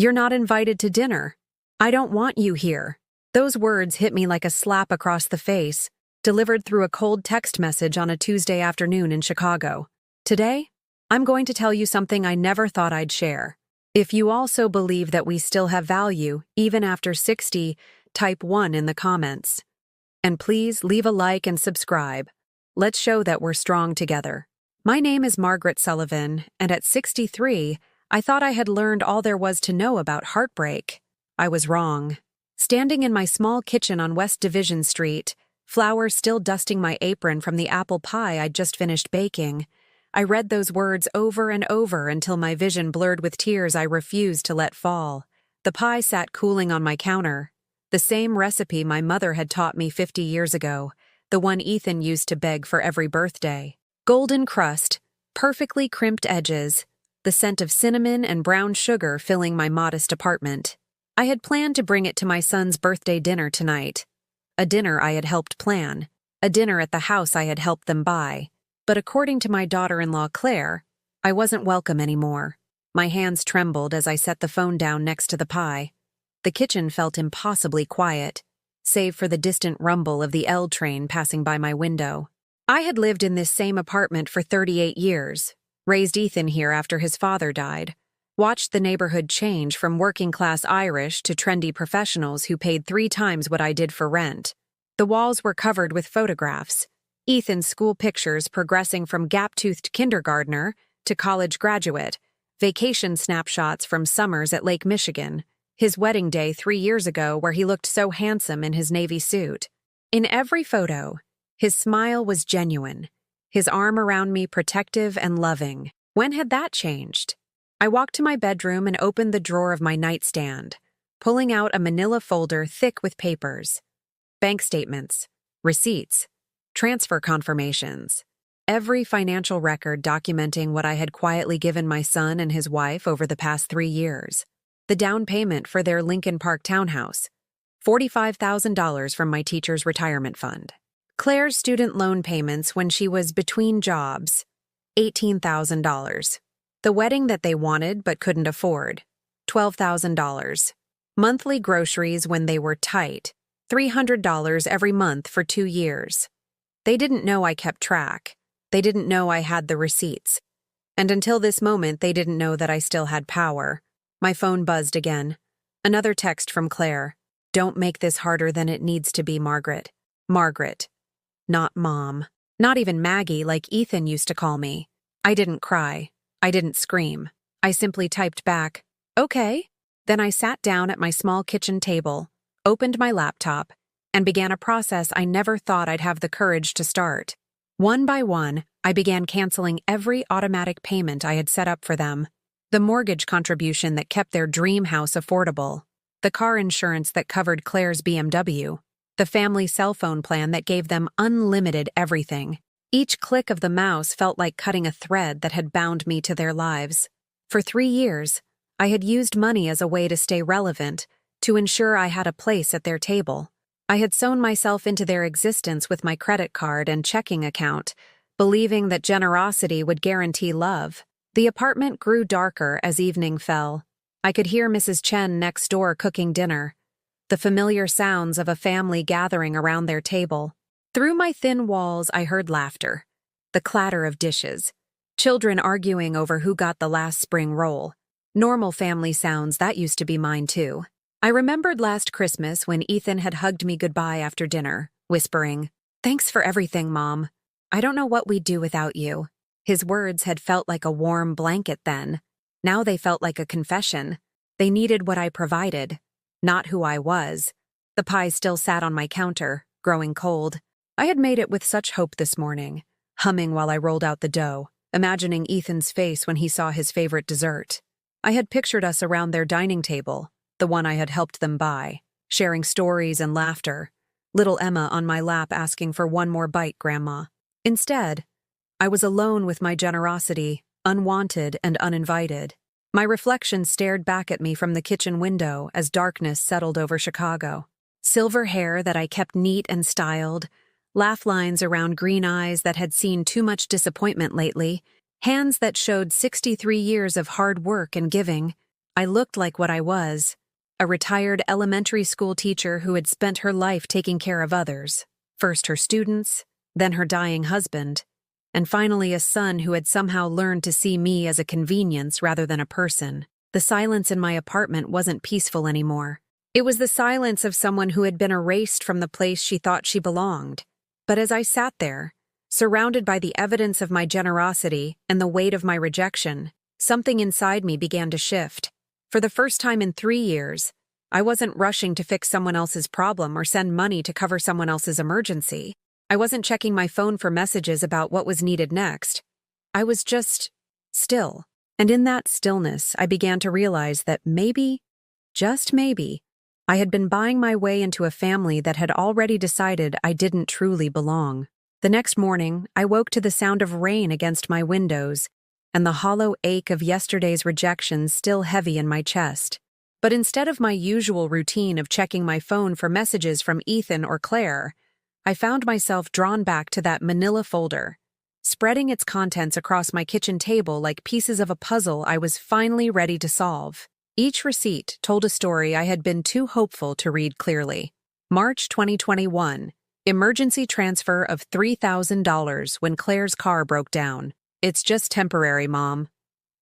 "You're not invited to dinner. I don't want you here." Those words hit me like a slap across the face, delivered through a cold text message on a Tuesday afternoon in Chicago. Today, I'm going to tell you something I never thought I'd share. If you also believe that we still have value, even after 60, type 1 in the comments. And please leave a like and subscribe. Let's show that we're strong together. My name is Margaret Sullivan, and at 63, I thought I had learned all there was to know about heartbreak. I was wrong. Standing in my small kitchen on West Division Street, flour still dusting my apron from the apple pie I'd just finished baking, I read those words over and over until my vision blurred with tears I refused to let fall. The pie sat cooling on my counter. The same recipe my mother had taught me 50 years ago, the one Ethan used to beg for every birthday. Golden crust, perfectly crimped edges, the scent of cinnamon and brown sugar filling my modest apartment. I had planned to bring it to my son's birthday dinner tonight. A dinner I had helped plan, a dinner at the house I had helped them buy. But according to my daughter-in-law Claire, I wasn't welcome anymore. My hands trembled as I set the phone down next to the pie. The kitchen felt impossibly quiet, save for the distant rumble of the L train passing by my window. I had lived in this same apartment for 38 years, raised Ethan here after his father died, watched the neighborhood change from working-class Irish to trendy professionals who paid 3 times what I did for rent. The walls were covered with photographs. Ethan's school pictures progressing from gap-toothed kindergartner to college graduate, vacation snapshots from summers at Lake Michigan, his wedding day 3 years ago where he looked so handsome in his navy suit. In every photo, his smile was genuine, his arm around me protective and loving. When had that changed? I walked to my bedroom and opened the drawer of my nightstand, pulling out a manila folder thick with papers. Bank statements, receipts, transfer confirmations, every financial record documenting what I had quietly given my son and his wife over the past 3 years. The down payment for their Lincoln Park townhouse, $45,000 from my teacher's retirement fund. Claire's student loan payments when she was between jobs, $18,000. The wedding that they wanted but couldn't afford, $12,000. Monthly groceries when they were tight, $300 every month for 2 years. They didn't know I kept track. They didn't know I had the receipts. And until this moment, they didn't know that I still had power. My phone buzzed again. Another text from Claire. "Don't make this harder than it needs to be, Margaret." Margaret. Not Mom. Not even Maggie like Ethan used to call me. I didn't cry. I didn't scream. I simply typed back, "Okay." Then I sat down at my small kitchen table, opened my laptop, and began a process I never thought I'd have the courage to start. One by one, I began canceling every automatic payment I had set up for them. The mortgage contribution that kept their dream house affordable, the car insurance that covered Claire's BMW, the family cell phone plan that gave them unlimited everything. Each click of the mouse felt like cutting a thread that had bound me to their lives. For 3 years, I had used money as a way to stay relevant, to ensure I had a place at their table. I had sewn myself into their existence with my credit card and checking account, believing that generosity would guarantee love. The apartment grew darker as evening fell. I could hear Mrs. Chen next door cooking dinner, the familiar sounds of a family gathering around their table. Through my thin walls, I heard laughter, the clatter of dishes, children arguing over who got the last spring roll. Normal family sounds, that used to be mine too. I remembered last Christmas when Ethan had hugged me goodbye after dinner, whispering, "Thanks for everything, Mom. I don't know what we'd do without you." His words had felt like a warm blanket then. Now they felt like a confession. They needed what I provided, not who I was. The pie still sat on my counter, growing cold. I had made it with such hope this morning, humming while I rolled out the dough, imagining Ethan's face when he saw his favorite dessert. I had pictured us around their dining table, the one I had helped them buy, sharing stories and laughter, little Emma on my lap asking for one more bite, Grandma. Instead, I was alone with my generosity, unwanted and uninvited. My reflection stared back at me from the kitchen window as darkness settled over Chicago. Silver hair that I kept neat and styled, laugh lines around green eyes that had seen too much disappointment lately, hands that showed 63 years of hard work and giving. I looked like what I was, a retired elementary school teacher who had spent her life taking care of others, first her students, then her dying husband, and finally a son who had somehow learned to see me as a convenience rather than a person. The silence in my apartment wasn't peaceful anymore. It was the silence of someone who had been erased from the place she thought she belonged. But as I sat there, surrounded by the evidence of my generosity and the weight of my rejection, something inside me began to shift. For the first time in 3 years, I wasn't rushing to fix someone else's problem or send money to cover someone else's emergency. I wasn't checking my phone for messages about what was needed next. I was just still. And in that stillness, I began to realize that maybe, just maybe, I had been buying my way into a family that had already decided I didn't truly belong. The next morning, I woke to the sound of rain against my windows and the hollow ache of yesterday's rejection still heavy in my chest. But instead of my usual routine of checking my phone for messages from Ethan or Claire, I found myself drawn back to that manila folder, spreading its contents across my kitchen table like pieces of a puzzle I was finally ready to solve. Each receipt told a story I had been too hopeful to read clearly. March 2021. Emergency transfer of $3,000 when Claire's car broke down. "It's just temporary, Mom,"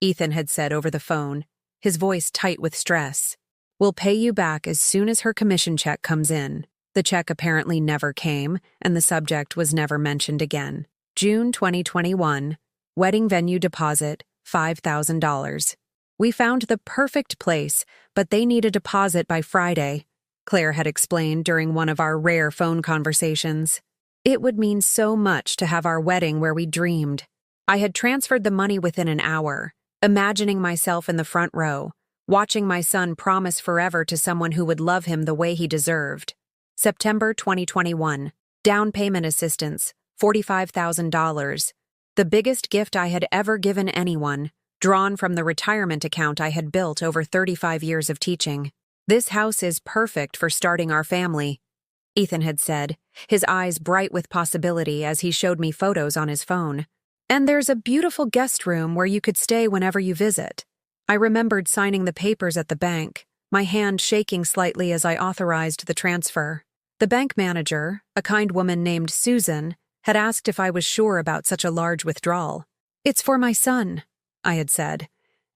Ethan had said over the phone, his voice tight with stress. "We'll pay you back as soon as her commission check comes in." The check apparently never came, and the subject was never mentioned again. June 2021. Wedding venue deposit, $5,000. "We found the perfect place, but they need a deposit by Friday," Claire had explained during one of our rare phone conversations. It would mean so much to have our wedding where we dreamed. I had transferred the money within an hour, imagining myself in the front row, watching my son promise forever to someone who would love him the way he deserved. September 2021. Down payment assistance, $45,000. The biggest gift I had ever given anyone, drawn from the retirement account I had built over 35 years of teaching. "This house is perfect for starting our family," Ethan had said, his eyes bright with possibility as he showed me photos on his phone. "And there's a beautiful guest room where you could stay whenever you visit." I remembered signing the papers at the bank, my hand shaking slightly as I authorized the transfer. The bank manager, a kind woman named Susan, had asked if I was sure about such a large withdrawal. "It's for my son," I had said,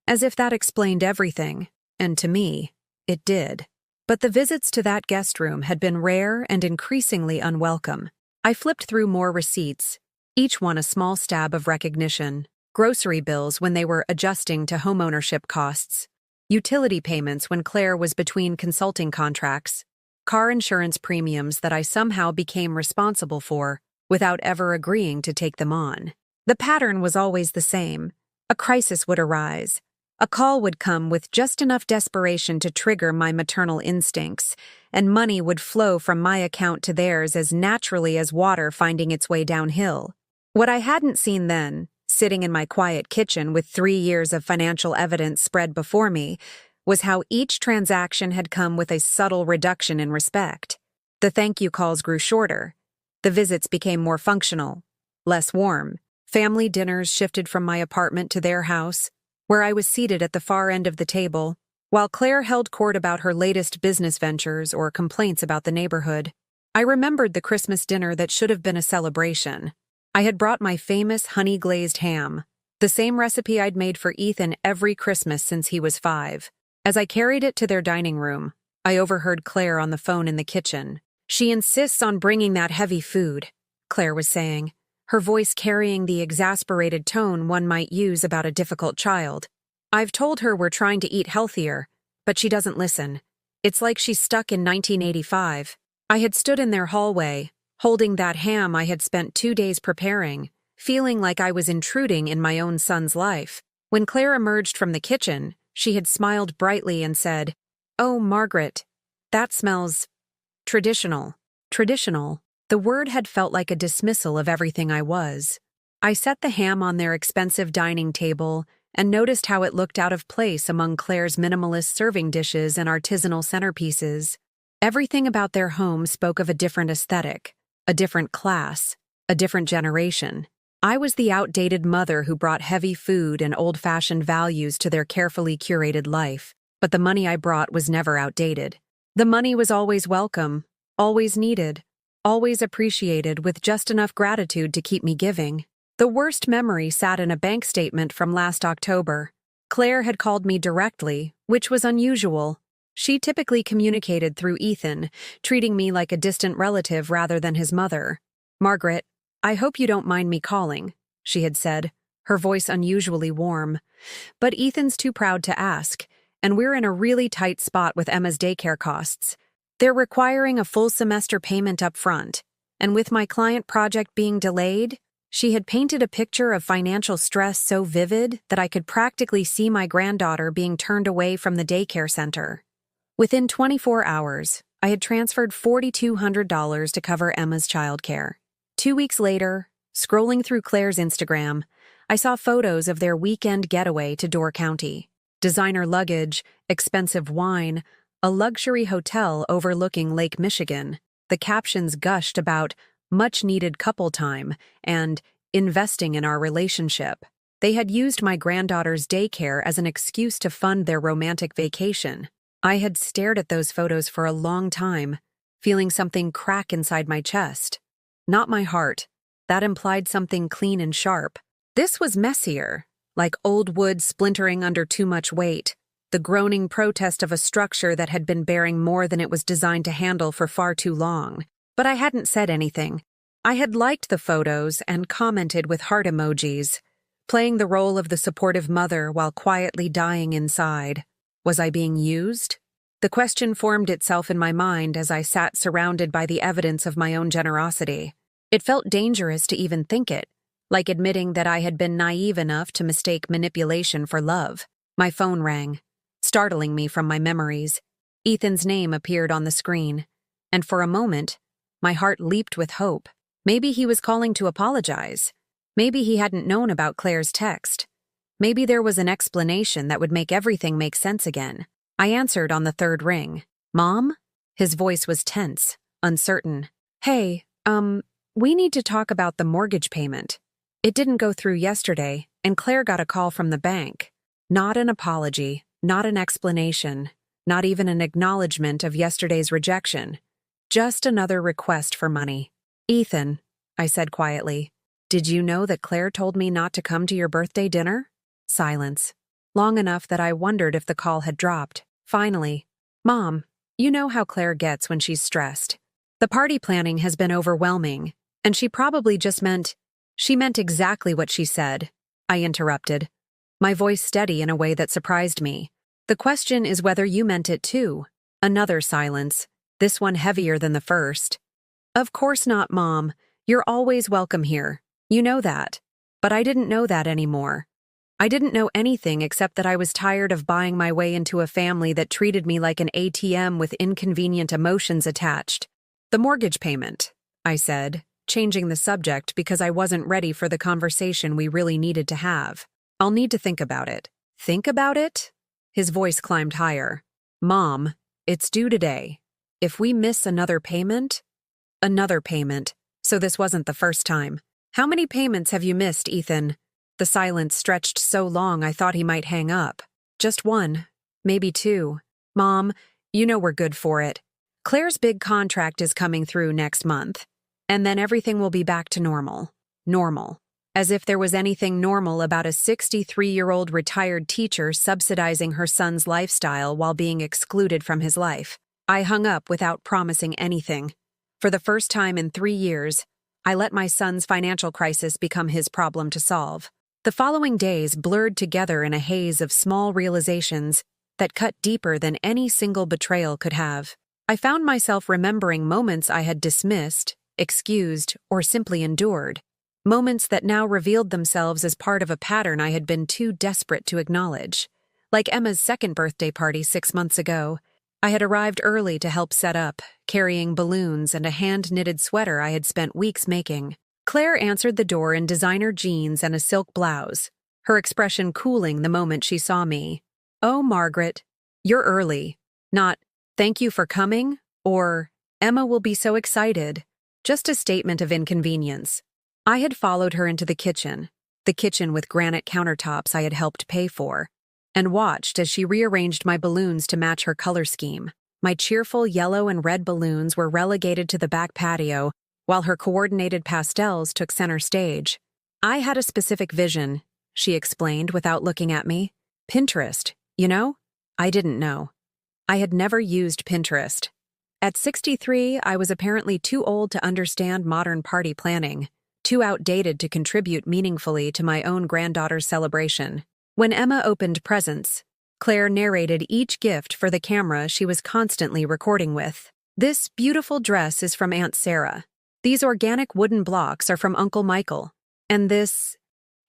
as if that explained everything, and to me, it did. But the visits to that guest room had been rare and increasingly unwelcome. I flipped through more receipts, each one a small stab of recognition. Grocery bills when they were adjusting to homeownership costs, utility payments when Claire was between consulting contracts, car insurance premiums that I somehow became responsible for without ever agreeing to take them on. The pattern was always the same. A crisis would arise. A call would come with just enough desperation to trigger my maternal instincts, and money would flow from my account to theirs as naturally as water finding its way downhill. What I hadn't seen then, sitting in my quiet kitchen with 3 years of financial evidence spread before me, was how each transaction had come with a subtle reduction in respect. The thank you calls grew shorter. The visits became more functional, less warm. Family dinners shifted from my apartment to their house, where I was seated at the far end of the table, while Claire held court about her latest business ventures or complaints about the neighborhood. I remembered the Christmas dinner that should have been a celebration. I had brought my famous honey-glazed ham, the same recipe I'd made for Ethan every Christmas since he was 5. As I carried it to their dining room, I overheard Claire on the phone in the kitchen. "She insists on bringing that heavy food," Claire was saying, her voice carrying the exasperated tone one might use about a difficult child. "I've told her we're trying to eat healthier, but she doesn't listen. It's like she's stuck in 1985. I had stood in their hallway, holding that ham I had spent 2 days preparing, feeling like I was intruding in my own son's life. When Claire emerged from the kitchen, she had smiled brightly and said, "Oh, Margaret, that smells traditional." Traditional. The word had felt like a dismissal of everything I was. I set the ham on their expensive dining table and noticed how it looked out of place among Claire's minimalist serving dishes and artisanal centerpieces. Everything about their home spoke of a different aesthetic, a different class, a different generation. I was the outdated mother who brought heavy food and old-fashioned values to their carefully curated life. but the money I brought was never outdated. The money was always welcome, always needed, always appreciated with just enough gratitude to keep me giving. The worst memory sat in a bank statement from last October. Claire had called me directly, which was unusual. She typically communicated through Ethan, treating me like a distant relative rather than his mother. "Margaret, I hope you don't mind me calling," she had said, her voice unusually warm. "But Ethan's too proud to ask, and we're in a really tight spot with Emma's daycare costs. They're requiring a full semester payment up front, and with my client project being delayed," she had painted a picture of financial stress so vivid that I could practically see my granddaughter being turned away from the daycare center. Within 24 hours, I had transferred $4,200 to cover Emma's childcare. 2 weeks later, scrolling through Claire's Instagram, I saw photos of their weekend getaway to Door County. Designer luggage, expensive wine, a luxury hotel overlooking Lake Michigan. The captions gushed about much-needed couple time and investing in our relationship. They had used my granddaughter's daycare as an excuse to fund their romantic vacation. I had stared at those photos for a long time, feeling something crack inside my chest. Not my heart. That implied something clean and sharp. This was messier, like old wood splintering under too much weight, the groaning protest of a structure that had been bearing more than it was designed to handle for far too long. But I hadn't said anything. I had liked the photos and commented with heart emojis, playing the role of the supportive mother while quietly dying inside. Was I being used? The question formed itself in my mind as I sat surrounded by the evidence of my own generosity. It felt dangerous to even think it, like admitting that I had been naive enough to mistake manipulation for love. My phone rang, startling me from my memories. Ethan's name appeared on the screen, and for a moment, my heart leaped with hope. Maybe he was calling to apologize. Maybe he hadn't known about Claire's text. Maybe there was an explanation that would make everything make sense again. I answered on the third ring. "Mom?" His voice was tense, uncertain. "Hey, we need to talk about the mortgage payment. It didn't go through yesterday, and Claire got a call from the bank." Not an apology, not an explanation, not even an acknowledgement of yesterday's rejection. Just another request for money. "Ethan," I said quietly, "did you know that Claire told me not to come to your birthday dinner?" Silence. Long enough that I wondered if the call had dropped. Finally, "Mom, you know how Claire gets when she's stressed. The party planning has been overwhelming, and she probably just meant—" "She meant exactly what she said," I interrupted, my voice steady in a way that surprised me. "The question is whether you meant it too." Another silence, this one heavier than the first. "Of course not, Mom. You're always welcome here. You know that." But I didn't know that anymore. I didn't know anything except that I was tired of buying my way into a family that treated me like an ATM with inconvenient emotions attached. "The mortgage payment," I said, changing the subject because I wasn't ready for the conversation we really needed to have. "I'll need to think about it." "Think about it?" His voice climbed higher. "Mom, it's due today. If we miss another payment..." Another payment, so this wasn't the first time. "How many payments have you missed, Ethan?" The silence stretched so long I thought he might hang up. "Just one, maybe two." "Mom, you know we're good for it. Claire's big contract is coming through next month, and then everything will be back to normal." Normal. As if there was anything normal about a 63-year-old retired teacher subsidizing her son's lifestyle while being excluded from his life. I hung up without promising anything. For the first time in 3 years, I let my son's financial crisis become his problem to solve. The following days blurred together in a haze of small realizations that cut deeper than any single betrayal could have. I found myself remembering moments I had dismissed, excused, or simply endured. Moments that now revealed themselves as part of a pattern I had been too desperate to acknowledge. Like Emma's second birthday party 6 months ago, I had arrived early to help set up, carrying balloons and a hand-knitted sweater I had spent weeks making. Claire answered the door in designer jeans and a silk blouse, her expression cooling the moment she saw me. "Oh, Margaret, you're early." Not, "Thank you for coming," or, "Emma will be so excited." Just a statement of inconvenience. I had followed her into the kitchen with granite countertops I had helped pay for. and watched as she rearranged my balloons to match her color scheme. My cheerful yellow and red balloons were relegated to the back patio, while her coordinated pastels took center stage. I had a specific vision, she explained without looking at me. Pinterest, you know? I didn't know. I had never used Pinterest. At 63, I was apparently too old to understand modern party planning, too outdated to contribute meaningfully to my own granddaughter's celebration. When Emma opened presents, Claire narrated each gift for the camera she was constantly recording with. This beautiful dress is from Aunt Sarah. These organic wooden blocks are from Uncle Michael. And this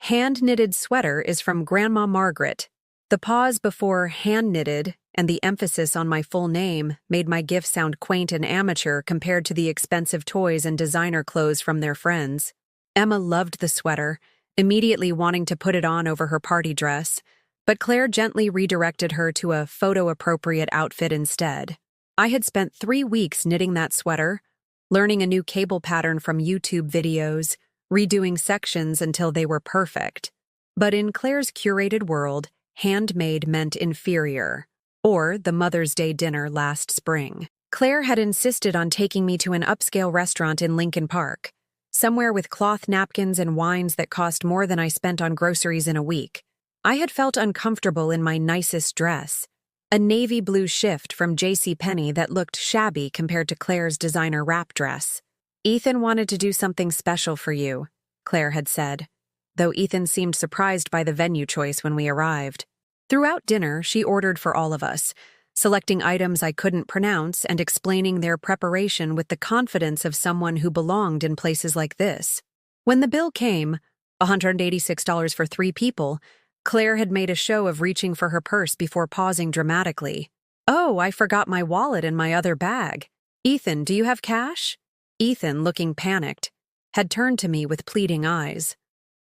hand-knitted sweater is from Grandma Margaret. The pause before hand-knitted and the emphasis on my full name made my gift sound quaint and amateur compared to the expensive toys and designer clothes from their friends. Emma loved the sweater, immediately wanting to put it on over her party dress, but Claire gently redirected her to a photo-appropriate outfit instead. I had spent 3 weeks knitting that sweater, learning a new cable pattern from YouTube videos, redoing sections until they were perfect. But in Claire's curated world, handmade meant inferior, or the Mother's Day dinner last spring. Claire had insisted on taking me to an upscale restaurant in Lincoln Park, somewhere with cloth napkins and wines that cost more than I spent on groceries in a week. I had felt uncomfortable in my nicest dress, a navy blue shift from JCPenney that looked shabby compared to Claire's designer wrap dress. Ethan wanted to do something special for you, Claire had said, though Ethan seemed surprised by the venue choice when we arrived. Throughout dinner, she ordered for all of us, selecting items I couldn't pronounce and explaining their preparation with the confidence of someone who belonged in places like this. When the bill came, $186 for 3 people, Claire had made a show of reaching for her purse before pausing dramatically. "Oh, I forgot my wallet in my other bag. Ethan, do you have cash?" Ethan, looking panicked, had turned to me with pleading eyes.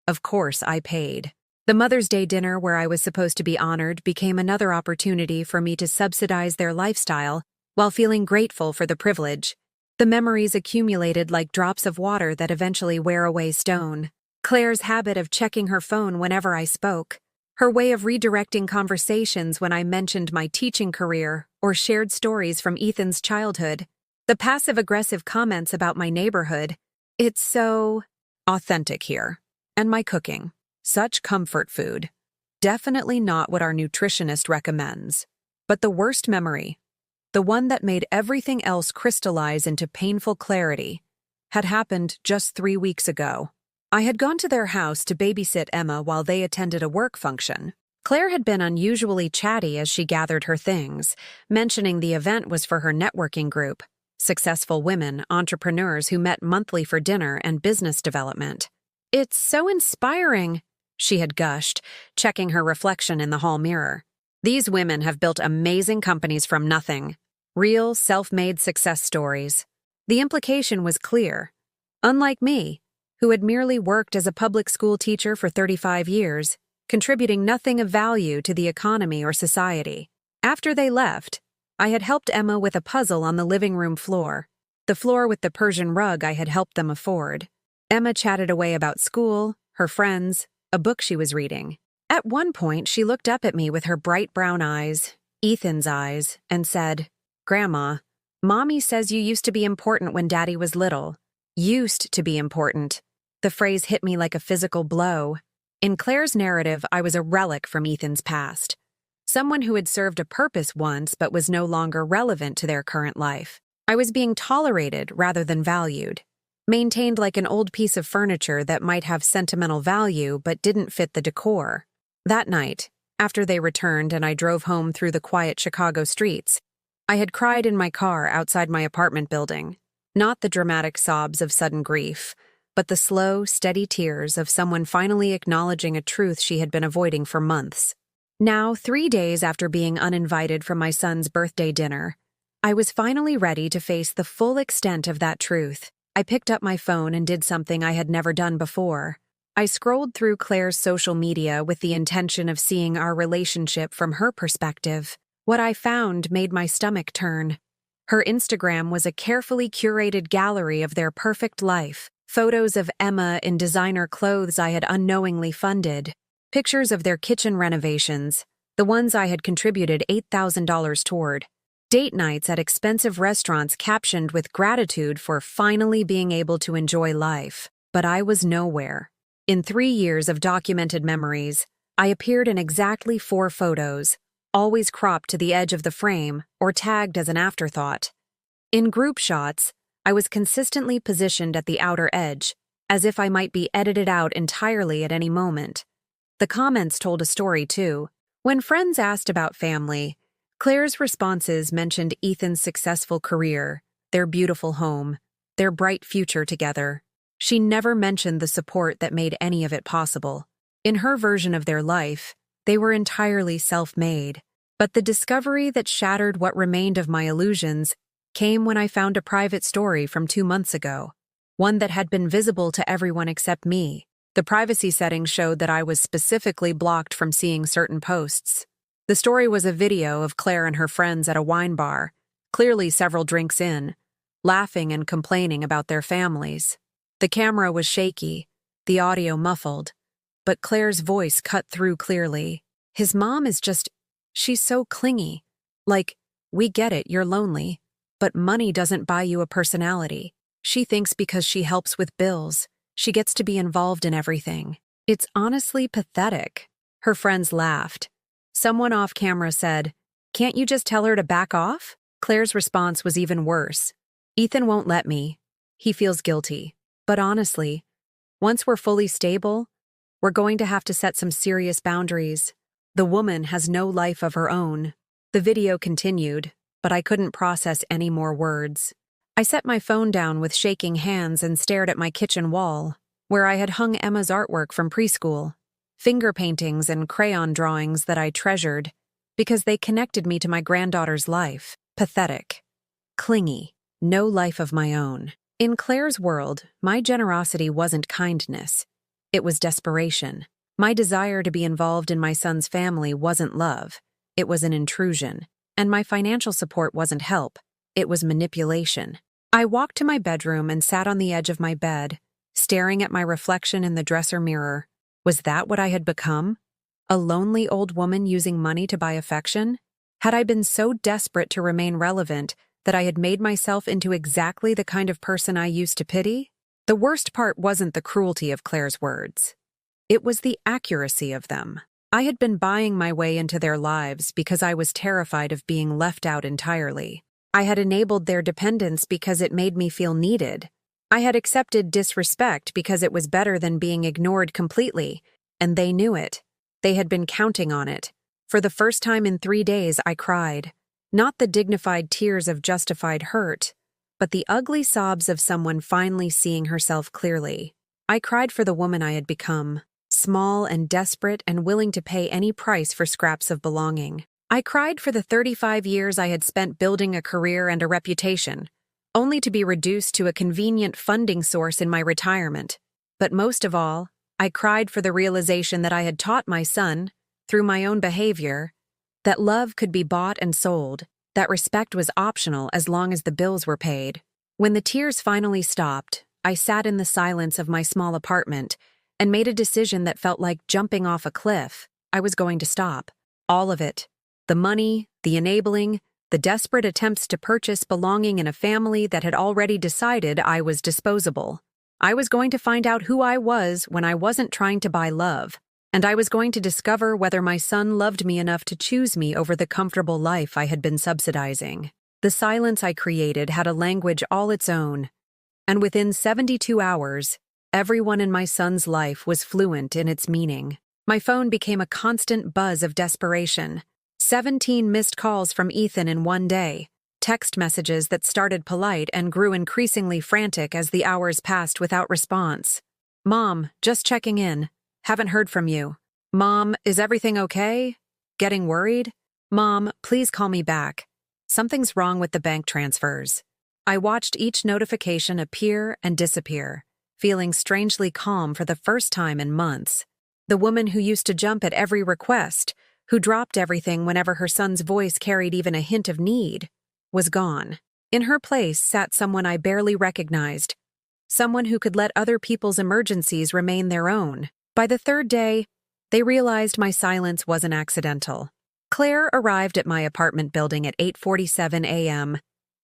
Of course, I paid. The Mother's Day dinner where I was supposed to be honored became another opportunity for me to subsidize their lifestyle while feeling grateful for the privilege. The memories accumulated like drops of water that eventually wear away stone. Claire's habit of checking her phone whenever I spoke, her way of redirecting conversations when I mentioned my teaching career or shared stories from Ethan's childhood, the passive-aggressive comments about my neighborhood. It's so authentic here. And my cooking. Such comfort food. Definitely not what our nutritionist recommends. But the worst memory, the one that made everything else crystallize into painful clarity, had happened just 3 weeks ago. I had gone to their house to babysit Emma while they attended a work function. Claire had been unusually chatty as she gathered her things, mentioning the event was for her networking group, successful women, entrepreneurs who met monthly for dinner and business development. "It's so inspiring," she had gushed, checking her reflection in the hall mirror. "These women have built amazing companies from nothing. Real, self-made success stories." The implication was clear. Unlike me, who had merely worked as a public school teacher for 35 years, contributing nothing of value to the economy or society. After they left, I had helped Emma with a puzzle on the living room floor, the floor with the Persian rug I had helped them afford. Emma chatted away about school, her friends, a book she was reading. At one point, she looked up at me with her bright brown eyes, Ethan's eyes, and said, "Grandma, Mommy says you used to be important when Daddy was little." Used to be important. The phrase hit me like a physical blow. In Claire's narrative, I was a relic from Ethan's past. Someone who had served a purpose once but was no longer relevant to their current life. I was being tolerated rather than valued. Maintained like an old piece of furniture that might have sentimental value but didn't fit the decor. That night, after they returned and I drove home through the quiet Chicago streets, I had cried in my car outside my apartment building. Not the dramatic sobs of sudden grief, but the slow, steady tears of someone finally acknowledging a truth she had been avoiding for months. Now, 3 days after being uninvited from my son's birthday dinner, I was finally ready to face the full extent of that truth. I picked up my phone and did something I had never done before. I scrolled through Claire's social media with the intention of seeing our relationship from her perspective. What I found made my stomach turn. Her Instagram was a carefully curated gallery of their perfect life, photos of Emma in designer clothes I had unknowingly funded, pictures of their kitchen renovations, the ones I had contributed $8,000 toward. Date nights at expensive restaurants captioned with gratitude for finally being able to enjoy life. But I was nowhere. In 3 years of documented memories, I appeared in exactly 4 photos, always cropped to the edge of the frame or tagged as an afterthought. In group shots, I was consistently positioned at the outer edge, as if I might be edited out entirely at any moment. The comments told a story, too. When friends asked about family, Claire's responses mentioned Ethan's successful career, their beautiful home, their bright future together. She never mentioned the support that made any of it possible. In her version of their life, they were entirely self-made. But the discovery that shattered what remained of my illusions came when I found a private story from 2 months ago, one that had been visible to everyone except me. The privacy settings showed that I was specifically blocked from seeing certain posts. The story was a video of Claire and her friends at a wine bar, clearly several drinks in, laughing and complaining about their families. The camera was shaky, the audio muffled, but Claire's voice cut through clearly. His mom is just, she's so clingy. Like, we get it, you're lonely, but money doesn't buy you a personality. She thinks because she helps with bills, she gets to be involved in everything. It's honestly pathetic. Her friends laughed. Someone off camera said, "Can't you just tell her to back off?" Claire's response was even worse. "Ethan won't let me. He feels guilty. But honestly, once we're fully stable, we're going to have to set some serious boundaries. The woman has no life of her own." The video continued, but I couldn't process any more words. I set my phone down with shaking hands and stared at my kitchen wall, where I had hung Emma's artwork from preschool, finger paintings and crayon drawings that I treasured because they connected me to my granddaughter's life. Pathetic. Clingy. No life of my own. In Claire's world, my generosity wasn't kindness. It was desperation. My desire to be involved in my son's family wasn't love. It was an intrusion. And my financial support wasn't help. It was manipulation. I walked to my bedroom and sat on the edge of my bed, staring at my reflection in the dresser mirror. Was that what I had become? A lonely old woman using money to buy affection? Had I been so desperate to remain relevant that I had made myself into exactly the kind of person I used to pity? The worst part wasn't the cruelty of Claire's words. It was the accuracy of them. I had been buying my way into their lives because I was terrified of being left out entirely. I had enabled their dependence because it made me feel needed. I had accepted disrespect because it was better than being ignored completely, and they knew it. They had been counting on it. For the first time in 3 days, I cried. Not the dignified tears of justified hurt, but the ugly sobs of someone finally seeing herself clearly. I cried for the woman I had become, small and desperate and willing to pay any price for scraps of belonging. I cried for the 35 years I had spent building a career and a reputation, only to be reduced to a convenient funding source in my retirement. But most of all, I cried for the realization that I had taught my son, through my own behavior, that love could be bought and sold, that respect was optional as long as the bills were paid. When the tears finally stopped, I sat in the silence of my small apartment and made a decision that felt like jumping off a cliff. I was going to stop. All of it. The money, the enabling, the desperate attempts to purchase belonging in a family that had already decided I was disposable. I was going to find out who I was when I wasn't trying to buy love, and I was going to discover whether my son loved me enough to choose me over the comfortable life I had been subsidizing. The silence I created had a language all its own, and within 72 hours, everyone in my son's life was fluent in its meaning. My phone became a constant buzz of desperation. 17 missed calls from Ethan in 1 day, text messages that started polite and grew increasingly frantic as the hours passed without response. "Mom, just checking in. Haven't heard from you." "Mom, is everything okay? Getting worried?" "Mom, please call me back. Something's wrong with the bank transfers." I watched each notification appear and disappear, feeling strangely calm for the first time in months. The woman who used to jump at every request, who dropped everything whenever her son's voice carried even a hint of need, was gone. In her place sat someone I barely recognized, someone who could let other people's emergencies remain their own. By the 3rd day, they realized my silence wasn't accidental. Claire arrived at my apartment building at 8:47 a.m.,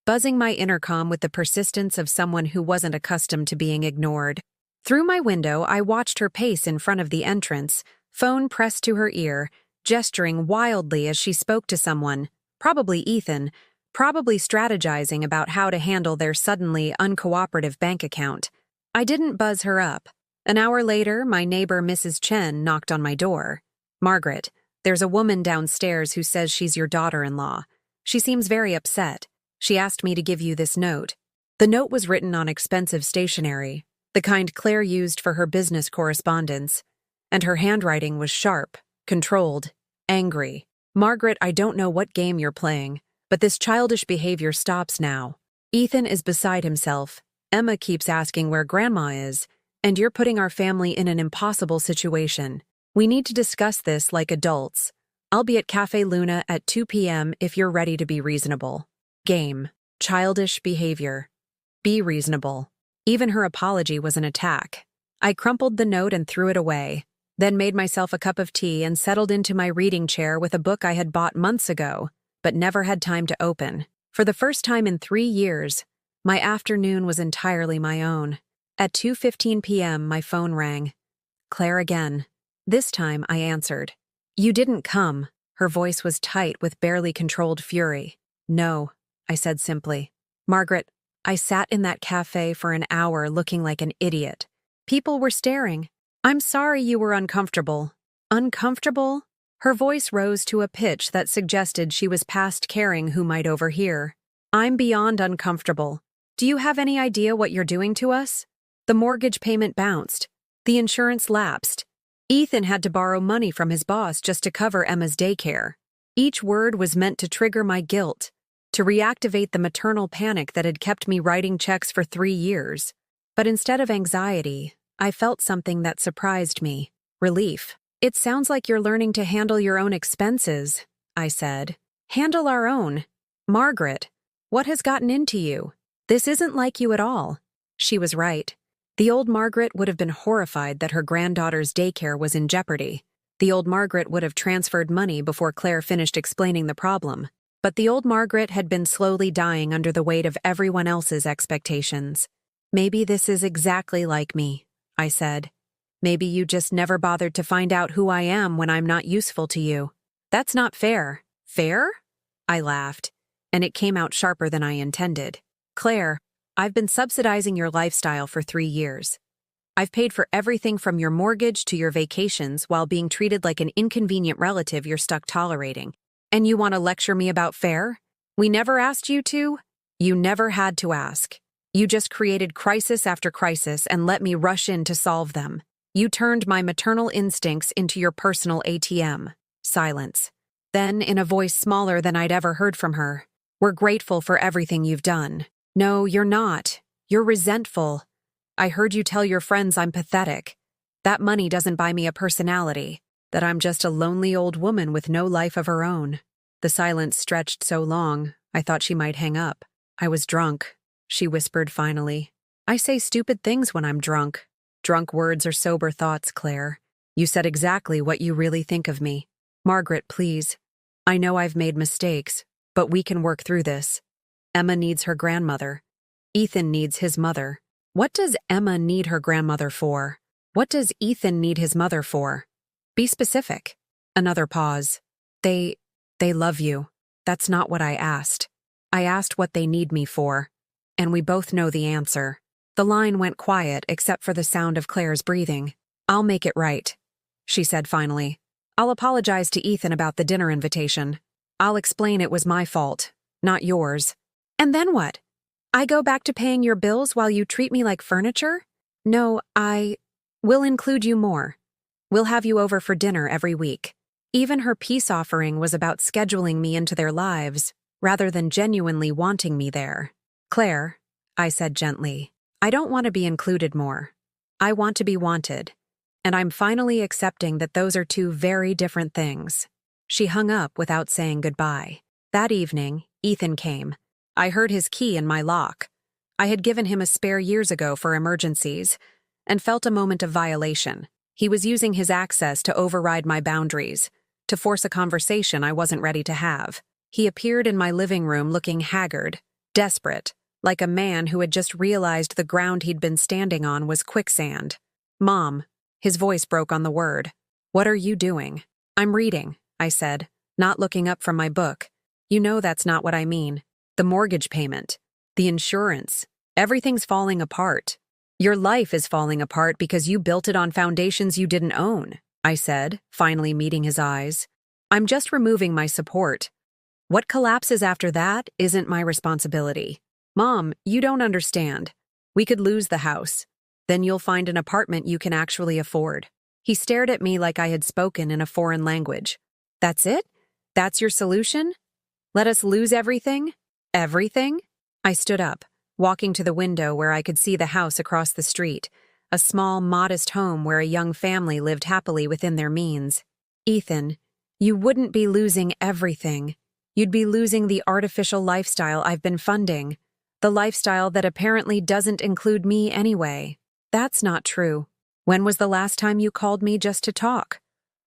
buzzing my intercom with the persistence of someone who wasn't accustomed to being ignored. Through my window, I watched her pace in front of the entrance, phone pressed to her ear, gesturing wildly as she spoke to someone, probably Ethan, probably strategizing about how to handle their suddenly uncooperative bank account. I didn't buzz her up. An hour later, my neighbor Mrs. Chen knocked on my door. "Margaret, there's a woman downstairs who says she's your daughter-in-law. She seems very upset. She asked me to give you this note." The note was written on expensive stationery, the kind Claire used for her business correspondence, and her handwriting was sharp, controlled, angry. "Margaret, I don't know what game you're playing, but this childish behavior stops now. Ethan is beside himself. Emma keeps asking where Grandma is, and you're putting our family in an impossible situation. We need to discuss this like adults. I'll be at Cafe Luna at 2 p.m. if you're ready to be reasonable." Game. Childish behavior. Be reasonable. Even her apology was an attack. I crumpled the note and threw it away, then made myself a cup of tea and settled into my reading chair with a book I had bought months ago, but never had time to open. For the first time in 3 years, my afternoon was entirely my own. At 2:15 p.m., my phone rang. Claire again. This time, I answered. "You didn't come." Her voice was tight with barely controlled fury. "No," I said simply. "Margaret, I sat in that cafe for an hour looking like an idiot. People were staring. I'm sorry you were uncomfortable." Uncomfortable? Her voice rose to a pitch that suggested she was past caring who might overhear. "I'm beyond uncomfortable. Do you have any idea what you're doing to us? The mortgage payment bounced. The insurance lapsed. Ethan had to borrow money from his boss just to cover Emma's daycare." Each word was meant to trigger my guilt, to reactivate the maternal panic that had kept me writing checks for 3 years. But instead of anxiety, I felt something that surprised me. Relief. "It sounds like you're learning to handle your own expenses," I said. "Handle our own. Margaret, what has gotten into you? This isn't like you at all." She was right. The old Margaret would have been horrified that her granddaughter's daycare was in jeopardy. The old Margaret would have transferred money before Claire finished explaining the problem. But the old Margaret had been slowly dying under the weight of everyone else's expectations. "Maybe this is exactly like me," I said. "Maybe you just never bothered to find out who I am when I'm not useful to you." "That's not fair." "Fair?" I laughed, and it came out sharper than I intended. "Claire, I've been subsidizing your lifestyle for 3 years. I've paid for everything from your mortgage to your vacations while being treated like an inconvenient relative you're stuck tolerating. And you want to lecture me about fair? We never asked you to. You never had to ask. You just created crisis after crisis and let me rush in to solve them. You turned my maternal instincts into your personal ATM." Silence. Then, in a voice smaller than I'd ever heard from her, "We're grateful for everything you've done." "No, you're not. You're resentful. I heard you tell your friends I'm pathetic. That money doesn't buy me a personality. That I'm just a lonely old woman with no life of her own." The silence stretched so long, I thought she might hang up. "I was drunk," she whispered finally. "I say stupid things when I'm drunk. Drunk words are sober thoughts, Claire. You said exactly what you really think of me. Margaret, please. I know I've made mistakes, but we can work through this. Emma needs her grandmother. Ethan needs his mother. What does Emma need her grandmother for? What does Ethan need his mother for? Be specific." Another pause. They love you. That's not what I asked. I asked what they need me for. And we both know the answer." The line went quiet except for the sound of Claire's breathing. "I'll make it right," she said finally. "I'll apologize to Ethan about the dinner invitation. I'll explain it was my fault, not yours." "And then what? I go back to paying your bills while you treat me like furniture?" "No, we'll include you more. We'll have you over for dinner every week." Even her peace offering was about scheduling me into their lives, rather than genuinely wanting me there. "Claire," I said gently, "I don't want to be included more. I want to be wanted. And I'm finally accepting that those are 2 very different things." She hung up without saying goodbye. That evening, Ethan came. I heard his key in my lock. I had given him a spare years ago for emergencies, and felt a moment of violation. He was using his access to override my boundaries, to force a conversation I wasn't ready to have. He appeared in my living room looking haggard, desperate, like a man who had just realized the ground he'd been standing on was quicksand. "Mom," his voice broke on the word. "What are you doing?" "I'm reading," I said, not looking up from my book. "You know that's not what I mean. The mortgage payment, the insurance, everything's falling apart. Your life is falling apart because you built it on foundations you didn't own," I said, finally meeting his eyes. "I'm just removing my support. What collapses after that isn't my responsibility." "Mom, you don't understand. We could lose the house. Then you'll find an apartment you can actually afford." He stared at me like I had spoken in a foreign language. "That's it? That's your solution? Let us lose everything? Everything?" I stood up, walking to the window where I could see the house across the street, a small, modest home where a young family lived happily within their means. "Ethan, you wouldn't be losing everything. You'd be losing the artificial lifestyle I've been funding, the lifestyle that apparently doesn't include me anyway." "That's not true. When was the last time you called me just to talk?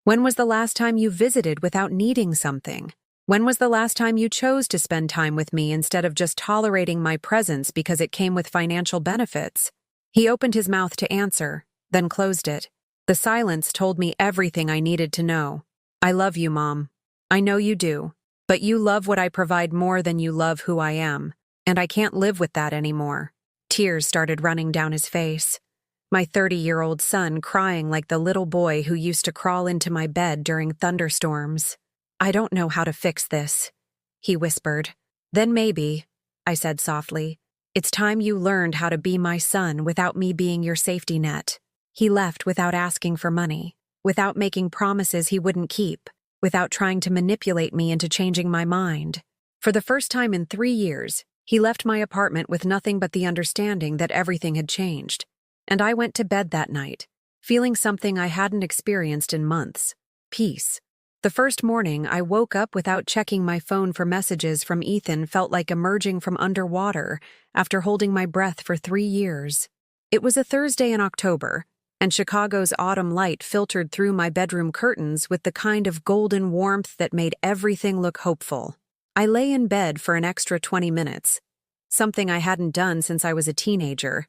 When was the last time you visited without needing something? When was the last time you chose to spend time with me instead of just tolerating my presence because it came with financial benefits?" He opened his mouth to answer, then closed it. The silence told me everything I needed to know. "I love you, Mom. I know you do. But you love what I provide more than you love who I am, and I can't live with that anymore." Tears started running down his face. My 30-year-old son crying like the little boy who used to crawl into my bed during thunderstorms. "I don't know how to fix this," he whispered. "Then maybe," I said softly, "it's time you learned how to be my son without me being your safety net." He left without asking for money, without making promises he wouldn't keep, without trying to manipulate me into changing my mind. For the first time in 3 years, he left my apartment with nothing but the understanding that everything had changed. And I went to bed that night, feeling something I hadn't experienced in months: peace. The first morning I woke up without checking my phone for messages from Ethan felt like emerging from underwater after holding my breath for 3 years. It was a Thursday in October, and Chicago's autumn light filtered through my bedroom curtains with the kind of golden warmth that made everything look hopeful. I lay in bed for an extra 20 minutes, something I hadn't done since I was a teenager,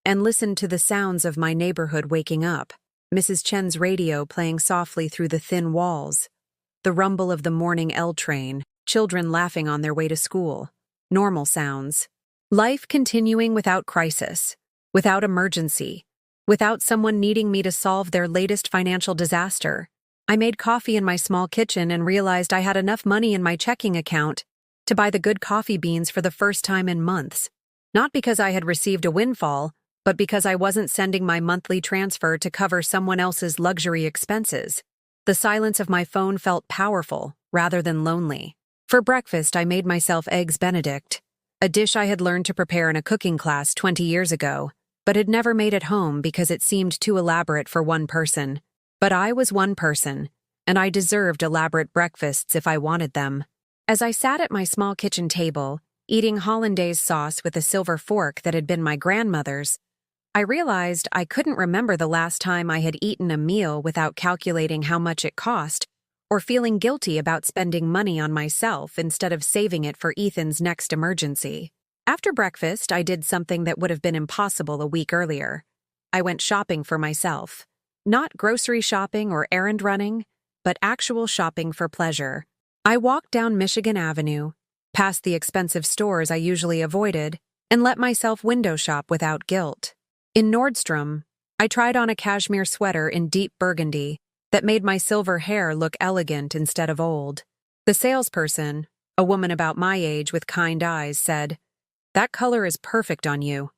and listened to the sounds of my neighborhood waking up, Mrs. Chen's radio playing softly through the thin walls, the rumble of the morning L train, children laughing on their way to school. Normal sounds. Life continuing without crisis, without emergency, without someone needing me to solve their latest financial disaster. I made coffee in my small kitchen and realized I had enough money in my checking account to buy the good coffee beans for the first time in months. Not because I had received a windfall, but because I wasn't sending my monthly transfer to cover someone else's luxury expenses. The silence of my phone felt powerful rather than lonely. For breakfast, I made myself eggs Benedict, a dish I had learned to prepare in a cooking class 20 years ago, but had never made at home because it seemed too elaborate for one person. But I was one person, and I deserved elaborate breakfasts if I wanted them. As I sat at my small kitchen table, eating hollandaise sauce with a silver fork that had been my grandmother's, I realized I couldn't remember the last time I had eaten a meal without calculating how much it cost or feeling guilty about spending money on myself instead of saving it for Ethan's next emergency. After breakfast, I did something that would have been impossible a week earlier. I went shopping for myself. Not grocery shopping or errand running, but actual shopping for pleasure. I walked down Michigan Avenue, past the expensive stores I usually avoided, and let myself window shop without guilt. In Nordstrom, I tried on a cashmere sweater in deep burgundy that made my silver hair look elegant instead of old. The salesperson, a woman about my age with kind eyes, said, "That color is perfect on you.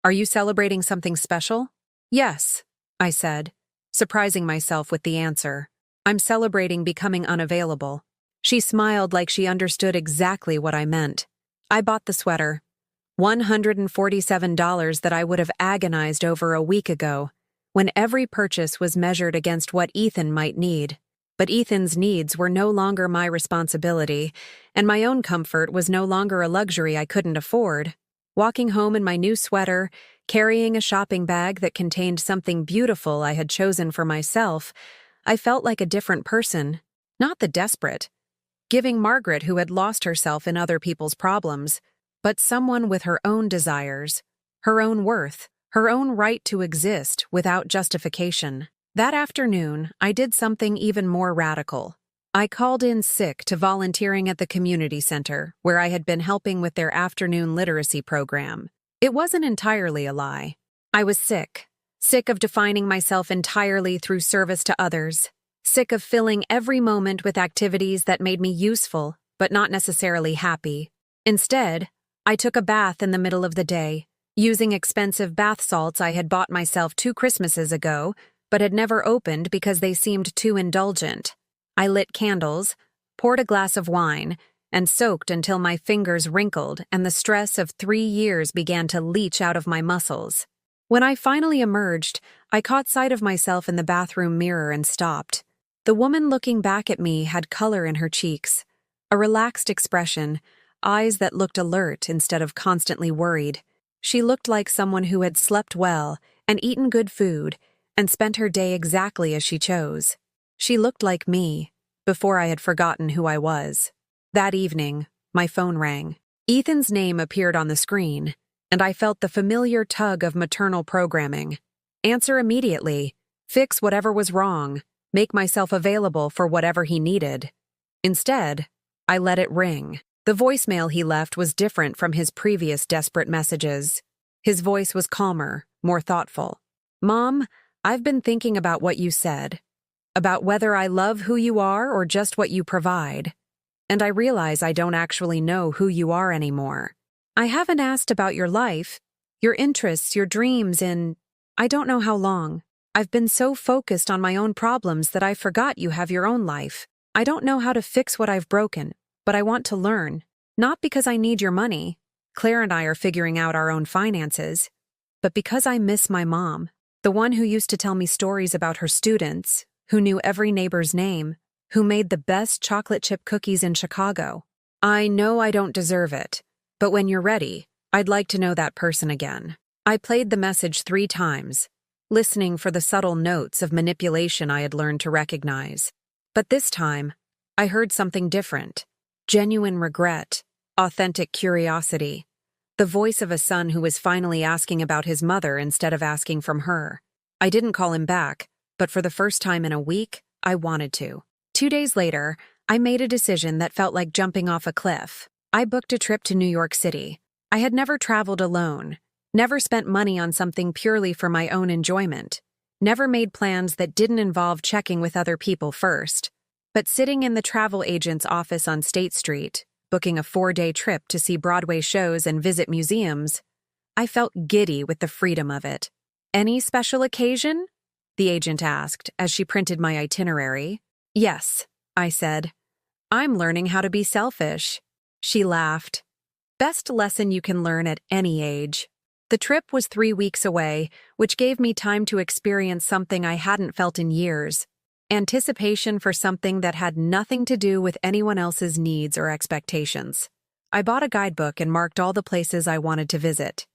Are you celebrating something special?" "Yes," I said, surprising myself with the answer. "I'm celebrating becoming unavailable." She smiled like she understood exactly what I meant. I bought the sweater. $147 that I would have agonized over a week ago, when every purchase was measured against what Ethan might need. But Ethan's needs were no longer my responsibility, and my own comfort was no longer a luxury I couldn't afford. Walking home in my new sweater, carrying a shopping bag that contained something beautiful I had chosen for myself, I felt like a different person. Not the desperate, giving Margaret who had lost herself in other people's problems, but someone with her own desires, her own worth, her own right to exist without justification. That afternoon, I did something even more radical. I called in sick to volunteering at the community center, where I had been helping with their afternoon literacy program. It wasn't entirely a lie. I was sick. Sick of defining myself entirely through service to others. Sick of filling every moment with activities that made me useful, but not necessarily happy. Instead, I took a bath in the middle of the day, using expensive bath salts I had bought myself 2 Christmases ago, but had never opened because they seemed too indulgent. I lit candles, poured a glass of wine, and soaked until my fingers wrinkled and the stress of 3 years began to leach out of my muscles. When I finally emerged, I caught sight of myself in the bathroom mirror and stopped. The woman looking back at me had color in her cheeks, a relaxed expression, eyes that looked alert instead of constantly worried. She looked like someone who had slept well and eaten good food and spent her day exactly as she chose. She looked like me, before I had forgotten who I was. That evening, my phone rang. Ethan's name appeared on the screen, and I felt the familiar tug of maternal programming. Answer immediately, fix whatever was wrong, make myself available for whatever he needed. Instead, I let it ring. The voicemail he left was different from his previous desperate messages. His voice was calmer, more thoughtful. "Mom, I've been thinking about what you said. About whether I love who you are or just what you provide. And I realize I don't actually know who you are anymore. I haven't asked about your life, your interests, your dreams in I don't know how long. I've been so focused on my own problems that I forgot you have your own life. I don't know how to fix what I've broken, but I want to learn. Not because I need your money. Claire and I are figuring out our own finances. But because I miss my mom, the one who used to tell me stories about her students, who knew every neighbor's name, who made the best chocolate chip cookies in Chicago. I know I don't deserve it, but when you're ready, I'd like to know that person again." I played the message 3 times, listening for the subtle notes of manipulation I had learned to recognize. But this time, I heard something different. Genuine regret, authentic curiosity. The voice of a son who was finally asking about his mother instead of asking from her. I didn't call him back, but for the first time in a week, I wanted to. 2 days later, I made a decision that felt like jumping off a cliff. I booked a trip to New York City. I had never traveled alone, never spent money on something purely for my own enjoyment, never made plans that didn't involve checking with other people first. But sitting in the travel agent's office on State Street, booking a 4-day trip to see Broadway shows and visit museums, I felt giddy with the freedom of it. "Any special occasion?" the agent asked as she printed my itinerary. "Yes," I said. "I'm learning how to be selfish." She laughed. "Best lesson you can learn at any age." The trip was 3 weeks away, which gave me time to experience something I hadn't felt in years. Anticipation for something that had nothing to do with anyone else's needs or expectations. I bought a guidebook and marked all the places I wanted to visit.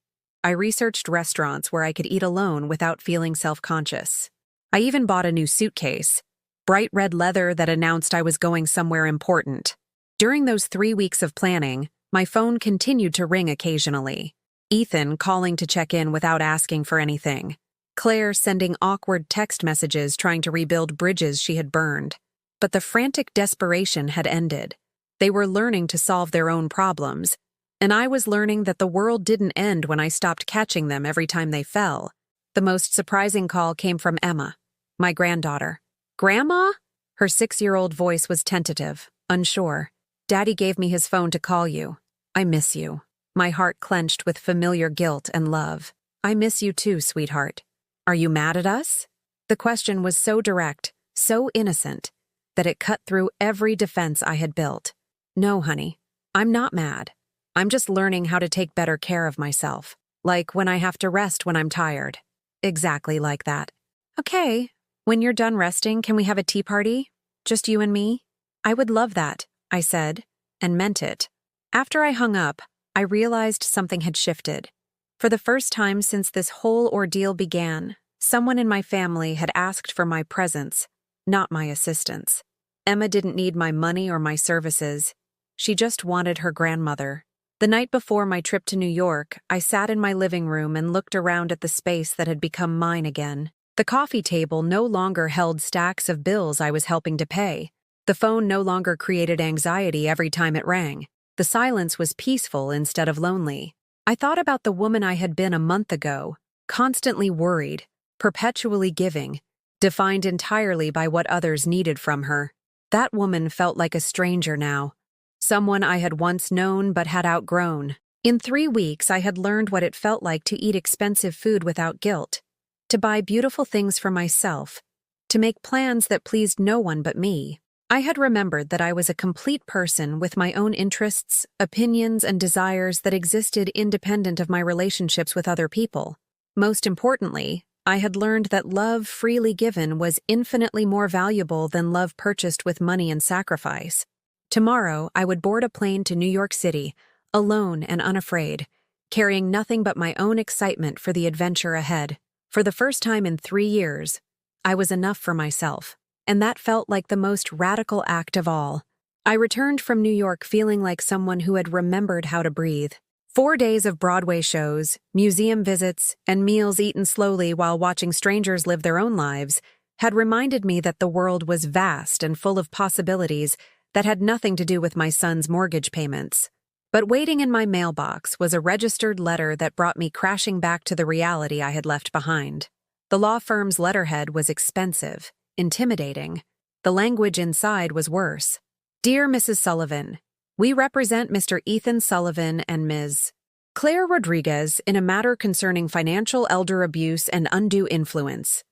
I researched restaurants where I could eat alone without feeling self-conscious. I even bought a new suitcase, bright red leather that announced I was going somewhere important. During those 3 weeks of planning, my phone continued to ring occasionally. Ethan calling to check in without asking for anything. Claire sending awkward text messages trying to rebuild bridges she had burned. But the frantic desperation had ended. They were learning to solve their own problems, and I was learning that the world didn't end when I stopped catching them every time they fell. The most surprising call came from Emma, my granddaughter. "Grandma?" Her 6-year-old voice was tentative, unsure. "Daddy gave me his phone to call you. I miss you." My heart clenched with familiar guilt and love. "I miss you too, sweetheart. Are you mad at us?" The question was so direct, so innocent, that it cut through every defense I had built. "No, honey, I'm not mad. I'm just learning how to take better care of myself. Like when I have to rest when I'm tired." Exactly like that. "Okay, when you're done resting, can we have a tea party? Just you and me?" "I would love that," I said, and meant it. After I hung up, I realized something had shifted. For the first time since this whole ordeal began, someone in my family had asked for my presence, not my assistance. Emma didn't need my money or my services. She just wanted her grandmother. The night before my trip to New York, I sat in my living room and looked around at the space that had become mine again. The coffee table no longer held stacks of bills I was helping to pay. The phone no longer created anxiety every time it rang. The silence was peaceful instead of lonely. I thought about the woman I had been a month ago, constantly worried, perpetually giving, defined entirely by what others needed from her. That woman felt like a stranger now, someone I had once known but had outgrown. In 3 weeks, I had learned what it felt like to eat expensive food without guilt, to buy beautiful things for myself, to make plans that pleased no one but me. I had remembered that I was a complete person with my own interests, opinions, and desires that existed independent of my relationships with other people. Most importantly, I had learned that love freely given was infinitely more valuable than love purchased with money and sacrifice. Tomorrow, I would board a plane to New York City, alone and unafraid, carrying nothing but my own excitement for the adventure ahead. For the first time in 3 years, I was enough for myself, and that felt like the most radical act of all. I returned from New York feeling like someone who had remembered how to breathe. 4 days of Broadway shows, museum visits, and meals eaten slowly while watching strangers live their own lives had reminded me that the world was vast and full of possibilities that had nothing to do with my son's mortgage payments. But waiting in my mailbox was a registered letter that brought me crashing back to the reality I had left behind. The law firm's letterhead was expensive, intimidating. The language inside was worse. Dear Mrs. Sullivan, we represent Mr. Ethan Sullivan and Ms. Claire Rodriguez in a matter concerning financial elder abuse and undue influence.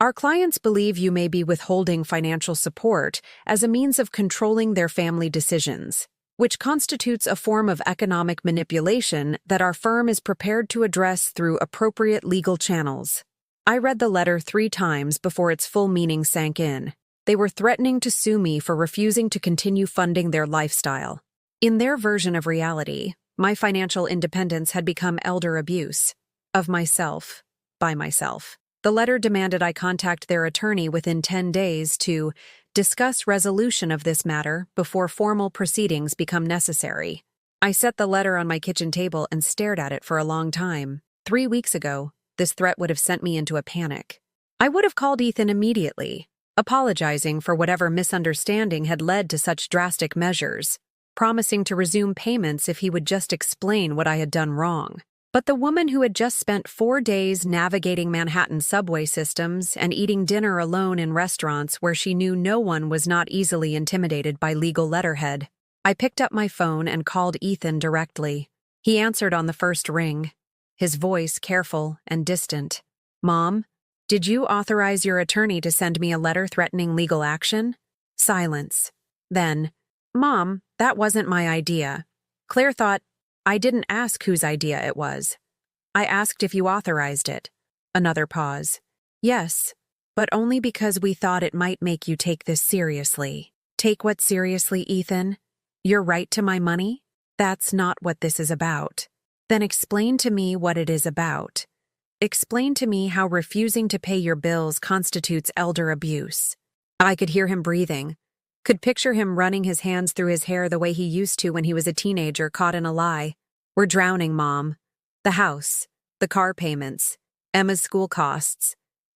Our clients believe you may be withholding financial support as a means of controlling their family decisions, which constitutes a form of economic manipulation that our firm is prepared to address through appropriate legal channels. I read the letter 3 times before its full meaning sank in. They were threatening to sue me for refusing to continue funding their lifestyle. In their version of reality, my financial independence had become elder abuse. Of myself, by myself. The letter demanded I contact their attorney within 10 days to discuss resolution of this matter before formal proceedings become necessary. I set the letter on my kitchen table and stared at it for a long time. 3 weeks ago, this threat would have sent me into a panic. I would have called Ethan immediately, apologizing for whatever misunderstanding had led to such drastic measures, promising to resume payments if he would just explain what I had done wrong. But the woman who had just spent 4 days navigating Manhattan subway systems and eating dinner alone in restaurants where she knew no one was not easily intimidated by legal letterhead. I picked up my phone and called Ethan directly. He answered on the first ring, his voice careful and distant. Mom, did you authorize your attorney to send me a letter threatening legal action? Silence. Then, Mom, that wasn't my idea. Claire thought, I didn't ask whose idea it was. I asked if you authorized it. Another pause. Yes, but only because we thought it might make you take this seriously. Take what seriously, Ethan? Your right to my money? That's not what this is about. Then explain to me what it is about. Explain to me how refusing to pay your bills constitutes elder abuse. I could hear him breathing. Could picture him running his hands through his hair the way he used to when he was a teenager caught in a lie. We're drowning, Mom. The house, the car payments, Emma's school costs.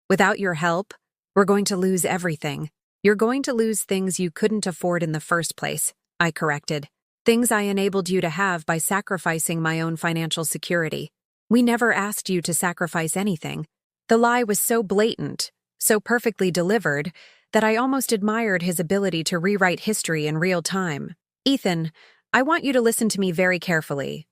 Without your help, we're going to lose everything. You're going to lose things you couldn't afford in the first place, I corrected. Things I enabled you to have by sacrificing my own financial security. We never asked you to sacrifice anything. The lie was so blatant, so perfectly delivered, that I almost admired his ability to rewrite history in real time. Ethan, I want you to listen to me very carefully.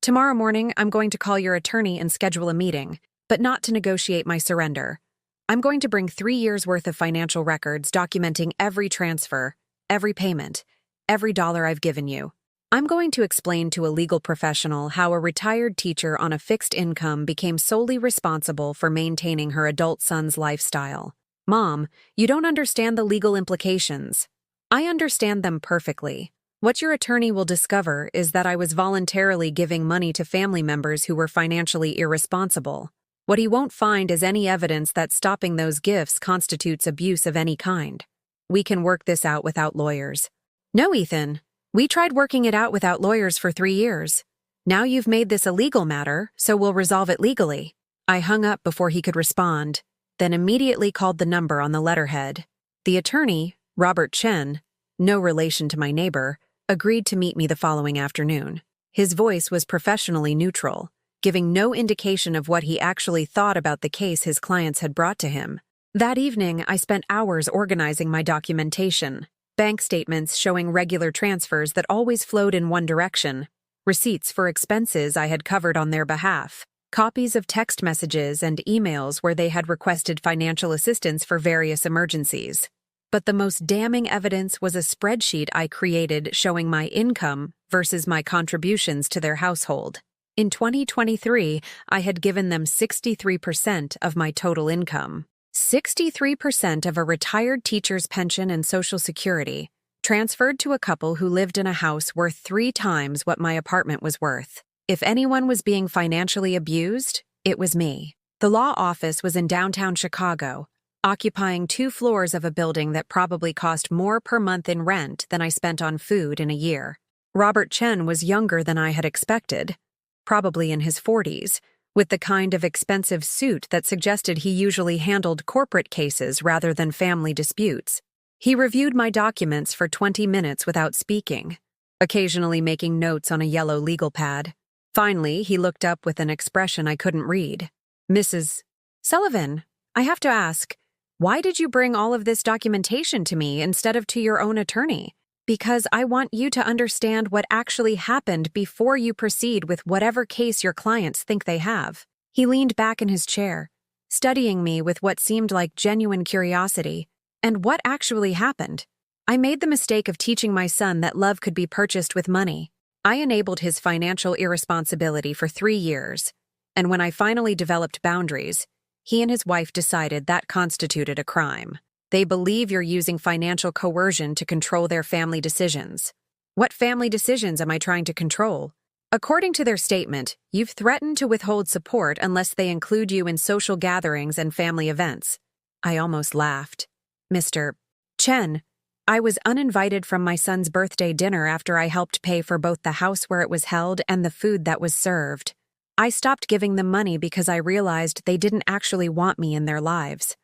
Tomorrow morning, I'm going to call your attorney and schedule a meeting, but not to negotiate my surrender. I'm going to bring 3 years' worth of financial records documenting every transfer, every payment, every dollar I've given you. I'm going to explain to a legal professional how a retired teacher on a fixed income became solely responsible for maintaining her adult son's lifestyle. Mom, you don't understand the legal implications. I understand them perfectly. What your attorney will discover is that I was voluntarily giving money to family members who were financially irresponsible. What he won't find is any evidence that stopping those gifts constitutes abuse of any kind. We can work this out without lawyers. No, Ethan. We tried working it out without lawyers for 3 years. Now you've made this a legal matter, so we'll resolve it legally. I hung up before he could respond, then immediately called the number on the letterhead. The attorney, Robert Chen, no relation to my neighbor, agreed to meet me the following afternoon. His voice was professionally neutral, giving no indication of what he actually thought about the case his clients had brought to him. That evening, I spent hours organizing my documentation. Bank statements showing regular transfers that always flowed in one direction, receipts for expenses I had covered on their behalf, copies of text messages and emails where they had requested financial assistance for various emergencies. But the most damning evidence was a spreadsheet I created showing my income versus my contributions to their household. In 2023, I had given them 63% of my total income. 63% of a retired teacher's pension and Social Security, transferred to a couple who lived in a house worth 3 times what my apartment was worth. If anyone was being financially abused, it was me. The law office was in downtown Chicago, occupying 2 floors of a building that probably cost more per month in rent than I spent on food in a year. Robert Chen was younger than I had expected, probably in his 40s, with the kind of expensive suit that suggested he usually handled corporate cases rather than family disputes. He reviewed my documents for 20 minutes without speaking, occasionally making notes on a yellow legal pad. Finally, he looked up with an expression I couldn't read. "Mrs. Sullivan, I have to ask, why did you bring all of this documentation to me instead of to your own attorney? Because I want you to understand what actually happened before you proceed with whatever case your clients think they have." He leaned back in his chair, studying me with what seemed like genuine curiosity. And what actually happened? I made the mistake of teaching my son that love could be purchased with money. I enabled his financial irresponsibility for 3 years, and when I finally developed boundaries, he and his wife decided that constituted a crime. They believe you're using financial coercion to control their family decisions. What family decisions am I trying to control? According to their statement, you've threatened to withhold support unless they include you in social gatherings and family events. I almost laughed. Mr. Chen, I was uninvited from my son's birthday dinner after I helped pay for both the house where it was held and the food that was served. I stopped giving them money because I realized they didn't actually want me in their lives.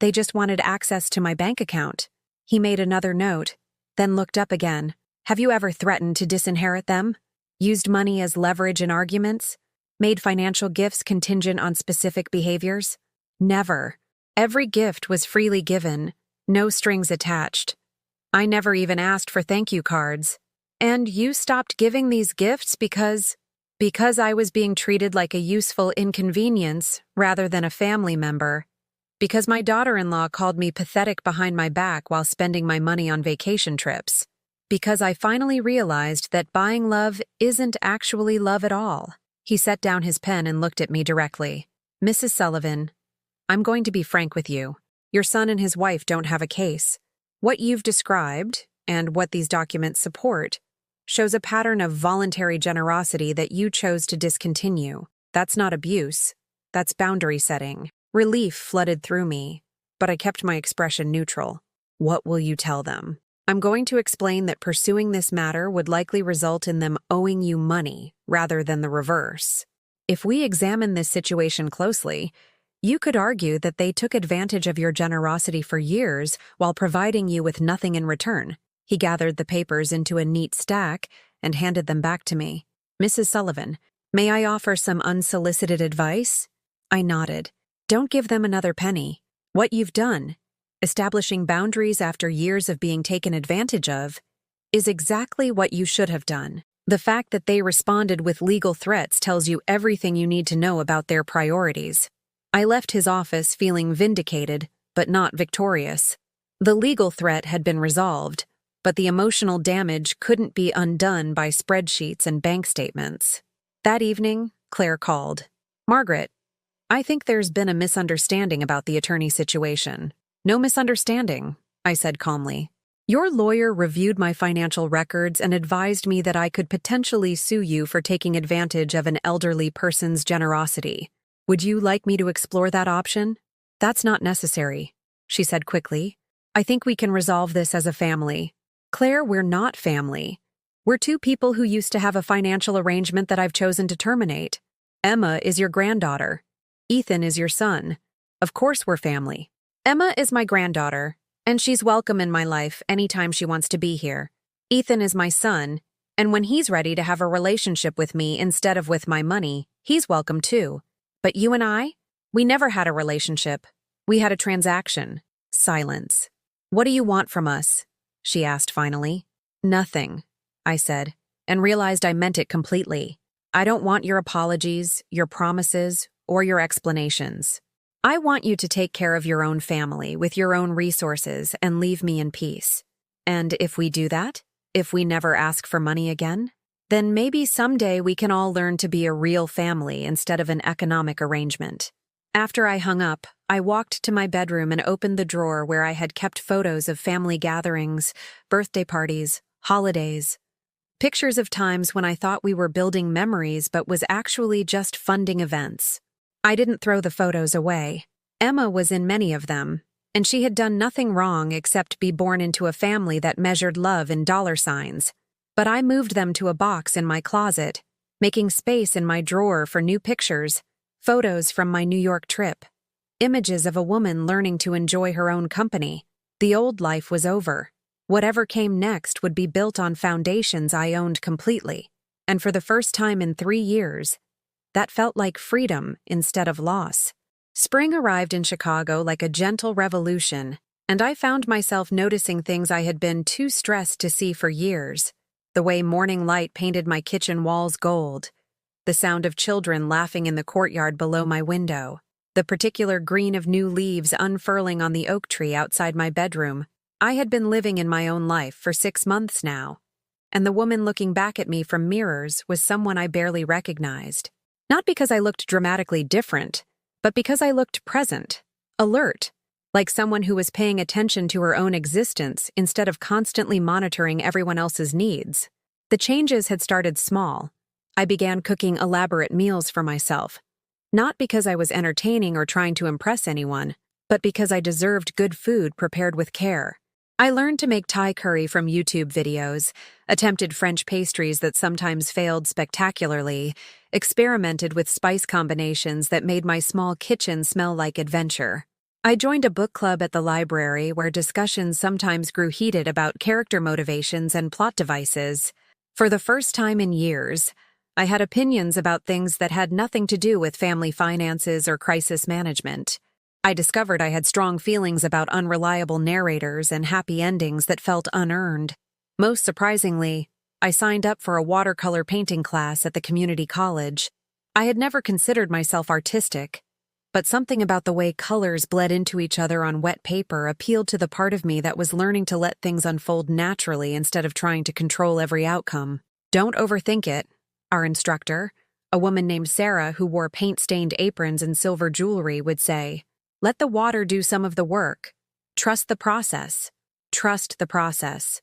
They just wanted access to my bank account. He made another note, then looked up again. Have you ever threatened to disinherit them? Used money as leverage in arguments? Made financial gifts contingent on specific behaviors? Never. Every gift was freely given, no strings attached. I never even asked for thank you cards. And you stopped giving these gifts because I was being treated like a useful inconvenience rather than a family member. Because my daughter-in-law called me pathetic behind my back while spending my money on vacation trips. Because I finally realized that buying love isn't actually love at all. He set down his pen and looked at me directly. Mrs. Sullivan, I'm going to be frank with you. Your son and his wife don't have a case. What you've described, and what these documents support, shows a pattern of voluntary generosity that you chose to discontinue. That's not abuse. That's boundary setting. Relief flooded through me, but I kept my expression neutral. What will you tell them? I'm going to explain that pursuing this matter would likely result in them owing you money rather than the reverse. If we examine this situation closely, you could argue that they took advantage of your generosity for years while providing you with nothing in return. He gathered the papers into a neat stack and handed them back to me. Mrs. Sullivan, may I offer some unsolicited advice? I nodded. Don't give them another penny. What you've done, establishing boundaries after years of being taken advantage of, is exactly what you should have done. The fact that they responded with legal threats tells you everything you need to know about their priorities. I left his office feeling vindicated, but not victorious. The legal threat had been resolved, but the emotional damage couldn't be undone by spreadsheets and bank statements. That evening, Claire called. Margaret, I think there's been a misunderstanding about the attorney situation. No misunderstanding, I said calmly. Your lawyer reviewed my financial records and advised me that I could potentially sue you for taking advantage of an elderly person's generosity. Would you like me to explore that option? That's not necessary, she said quickly. I think we can resolve this as a family. Claire, we're not family. We're two people who used to have a financial arrangement that I've chosen to terminate. Emma is your granddaughter. Ethan is your son. Of course we're family. Emma is my granddaughter, and she's welcome in my life anytime she wants to be here. Ethan is my son, and when he's ready to have a relationship with me instead of with my money, he's welcome too. But you and I? We never had a relationship. We had a transaction. Silence. What do you want from us? She asked finally. Nothing, I said, and realized I meant it completely. I don't want your apologies, your promises, or your explanations. I want you to take care of your own family with your own resources and leave me in peace. And if we do that, if we never ask for money again, then maybe someday we can all learn to be a real family instead of an economic arrangement. After I hung up, I walked to my bedroom and opened the drawer where I had kept photos of family gatherings, birthday parties, holidays. Pictures of times when I thought we were building memories but was actually just funding events. I didn't throw the photos away. Emma was in many of them, and she had done nothing wrong except be born into a family that measured love in dollar signs. But I moved them to a box in my closet, making space in my drawer for new pictures, photos from my New York trip, images of a woman learning to enjoy her own company. The old life was over. Whatever came next would be built on foundations I owned completely, and for the first time in 3 years, that felt like freedom instead of loss. Spring arrived in Chicago like a gentle revolution, and I found myself noticing things I had been too stressed to see for years. The way morning light painted my kitchen walls gold, the sound of children laughing in the courtyard below my window, the particular green of new leaves unfurling on the oak tree outside my bedroom. I had been living in my own life for 6 months now, and the woman looking back at me from mirrors was someone I barely recognized. Not because I looked dramatically different, but because I looked present, alert, like someone who was paying attention to her own existence instead of constantly monitoring everyone else's needs. The changes had started small. I began cooking elaborate meals for myself, not because I was entertaining or trying to impress anyone, but because I deserved good food prepared with care. I learned to make Thai curry from YouTube videos, attempted French pastries that sometimes failed spectacularly, experimented with spice combinations that made my small kitchen smell like adventure. I joined a book club at the library where discussions sometimes grew heated about character motivations and plot devices. For the first time in years, I had opinions about things that had nothing to do with family finances or crisis management. I discovered I had strong feelings about unreliable narrators and happy endings that felt unearned. Most surprisingly, I signed up for a watercolor painting class at the community college. I had never considered myself artistic, but something about the way colors bled into each other on wet paper appealed to the part of me that was learning to let things unfold naturally instead of trying to control every outcome. Don't overthink it, our instructor, a woman named Sarah who wore paint-stained aprons and silver jewelry, would say. Let the water do some of the work. Trust the process. Trust the process.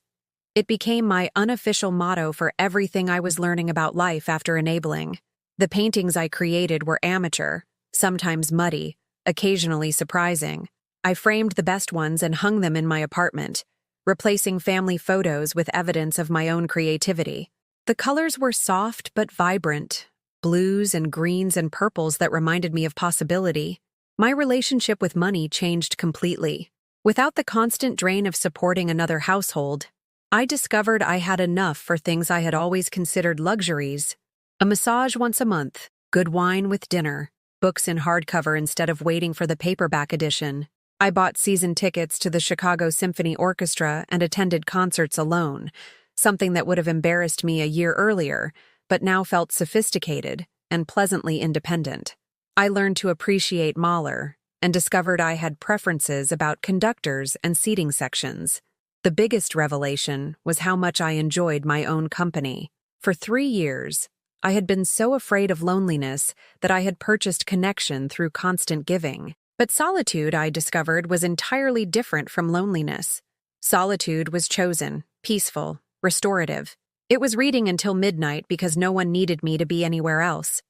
It became my unofficial motto for everything I was learning about life after enabling. The paintings I created were amateur, sometimes muddy, occasionally surprising. I framed the best ones and hung them in my apartment, replacing family photos with evidence of my own creativity. The colors were soft but vibrant, blues and greens and purples that reminded me of possibility. My relationship with money changed completely. Without the constant drain of supporting another household, I discovered I had enough for things I had always considered luxuries. A massage once a month, good wine with dinner, books in hardcover instead of waiting for the paperback edition. I bought season tickets to the Chicago Symphony Orchestra and attended concerts alone, something that would have embarrassed me a year earlier, but now felt sophisticated and pleasantly independent. I learned to appreciate Mahler and discovered I had preferences about conductors and seating sections. The biggest revelation was how much I enjoyed my own company. For 3 years, I had been so afraid of loneliness that I had purchased connection through constant giving. But solitude, I discovered, was entirely different from loneliness. Solitude was chosen, peaceful, restorative. It was reading until midnight because no one needed me to be anywhere else.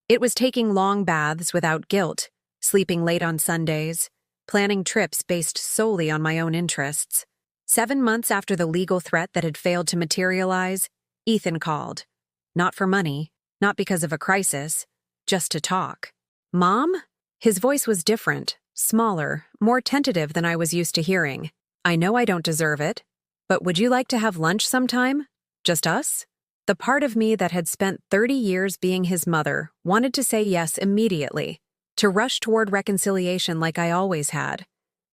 It was taking long baths without guilt, sleeping late on Sundays, planning trips based solely on my own interests. 7 months after the legal threat that had failed to materialize, Ethan called. Not for money, not because of a crisis, just to talk. Mom? His voice was different, smaller, more tentative than I was used to hearing. I know I don't deserve it, but would you like to have lunch sometime? Just us? The part of me that had spent 30 years being his mother wanted to say yes immediately, to rush toward reconciliation like I always had.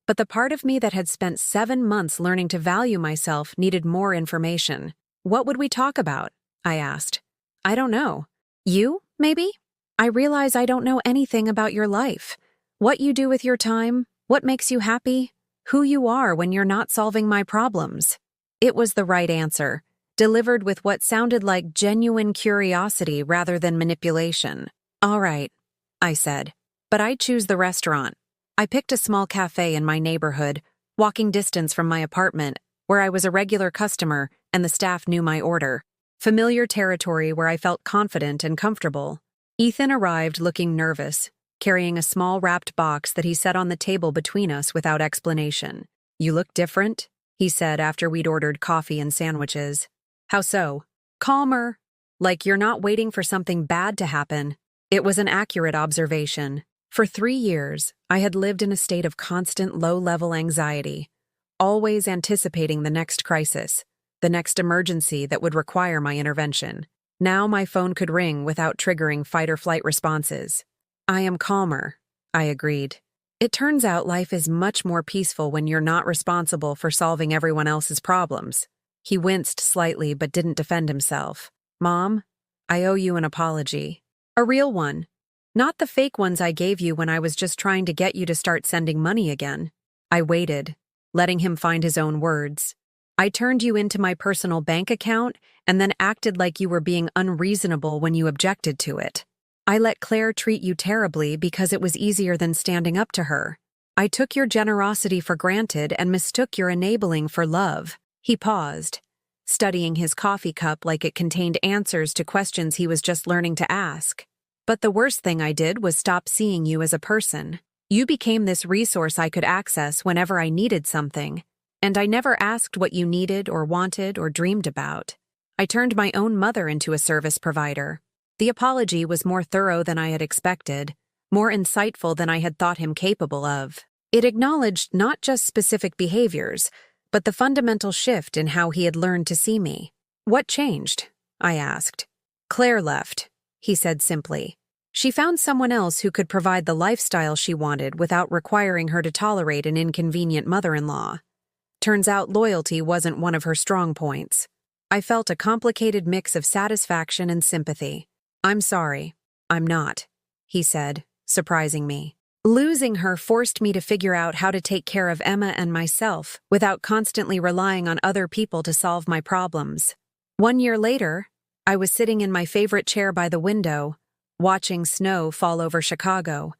But the part of me that had spent 7 months learning to value myself needed more information. What would we talk about? I asked. I don't know. You, maybe? I realize I don't know anything about your life. What you do with your time, what makes you happy, who you are when you're not solving my problems. It was the right answer, delivered with what sounded like genuine curiosity rather than manipulation. All right, I said, but I'd choose the restaurant. I picked a small cafe in my neighborhood, walking distance from my apartment, where I was a regular customer and the staff knew my order. Familiar territory where I felt confident and comfortable. Ethan arrived looking nervous, carrying a small wrapped box that he set on the table between us without explanation. You look different, he said after we'd ordered coffee and sandwiches. How so? Calmer. Like you're not waiting for something bad to happen. It was an accurate observation. For 3 years, I had lived in a state of constant low-level anxiety, always anticipating the next crisis, the next emergency that would require my intervention. Now my phone could ring without triggering fight-or-flight responses. I am calmer, I agreed. It turns out life is much more peaceful when you're not responsible for solving everyone else's problems. He winced slightly but didn't defend himself. Mom, I owe you an apology. A real one. Not the fake ones I gave you when I was just trying to get you to start sending money again. I waited, letting him find his own words. I turned you into my personal bank account and then acted like you were being unreasonable when you objected to it. I let Claire treat you terribly because it was easier than standing up to her. I took your generosity for granted and mistook your enabling for love. He paused, studying his coffee cup like it contained answers to questions he was just learning to ask. But the worst thing I did was stop seeing you as a person. You became this resource I could access whenever I needed something. And I never asked what you needed or wanted or dreamed about. I turned my own mother into a service provider. The apology was more thorough than I had expected, more insightful than I had thought him capable of. It acknowledged not just specific behaviors, but the fundamental shift in how he had learned to see me. What changed? I asked. Claire left, he said simply. She found someone else who could provide the lifestyle she wanted without requiring her to tolerate an inconvenient mother-in-law. Turns out loyalty wasn't one of her strong points. I felt a complicated mix of satisfaction and sympathy. I'm sorry, I'm not, he said, surprising me. Losing her forced me to figure out how to take care of Emma and myself without constantly relying on other people to solve my problems. 1 year later, I was sitting in my favorite chair by the window, watching snow fall over Chicago,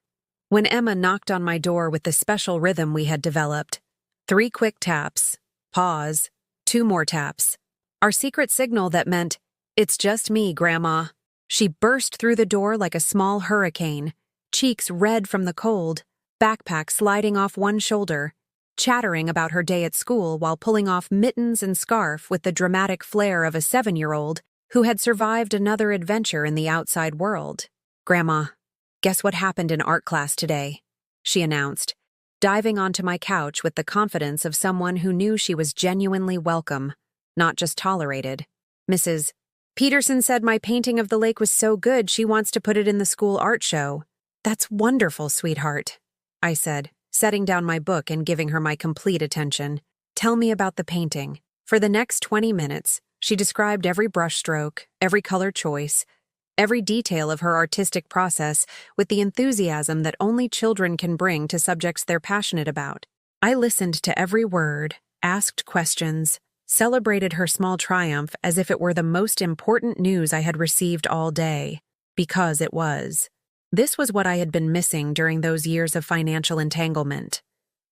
when Emma knocked on my door with the special rhythm we had developed. 3 quick taps, pause, 2 more taps. Our secret signal that meant, "It's just me, Grandma." She burst through the door like a small hurricane, cheeks red from the cold, backpack sliding off one shoulder, chattering about her day at school while pulling off mittens and scarf with the dramatic flair of a 7-year-old who had survived another adventure in the outside world. "Grandma, guess what happened in art class today?" she announced, diving onto my couch with the confidence of someone who knew she was genuinely welcome, not just tolerated. "Mrs. Peterson said my painting of the lake was so good she wants to put it in the school art show." "That's wonderful, sweetheart," I said, setting down my book and giving her my complete attention. "Tell me about the painting." For the next 20 minutes, she described every brushstroke, every color choice, every detail of her artistic process with the enthusiasm that only children can bring to subjects they're passionate about. I listened to every word, asked questions, celebrated her small triumph as if it were the most important news I had received all day, because it was. This was what I had been missing during those years of financial entanglement.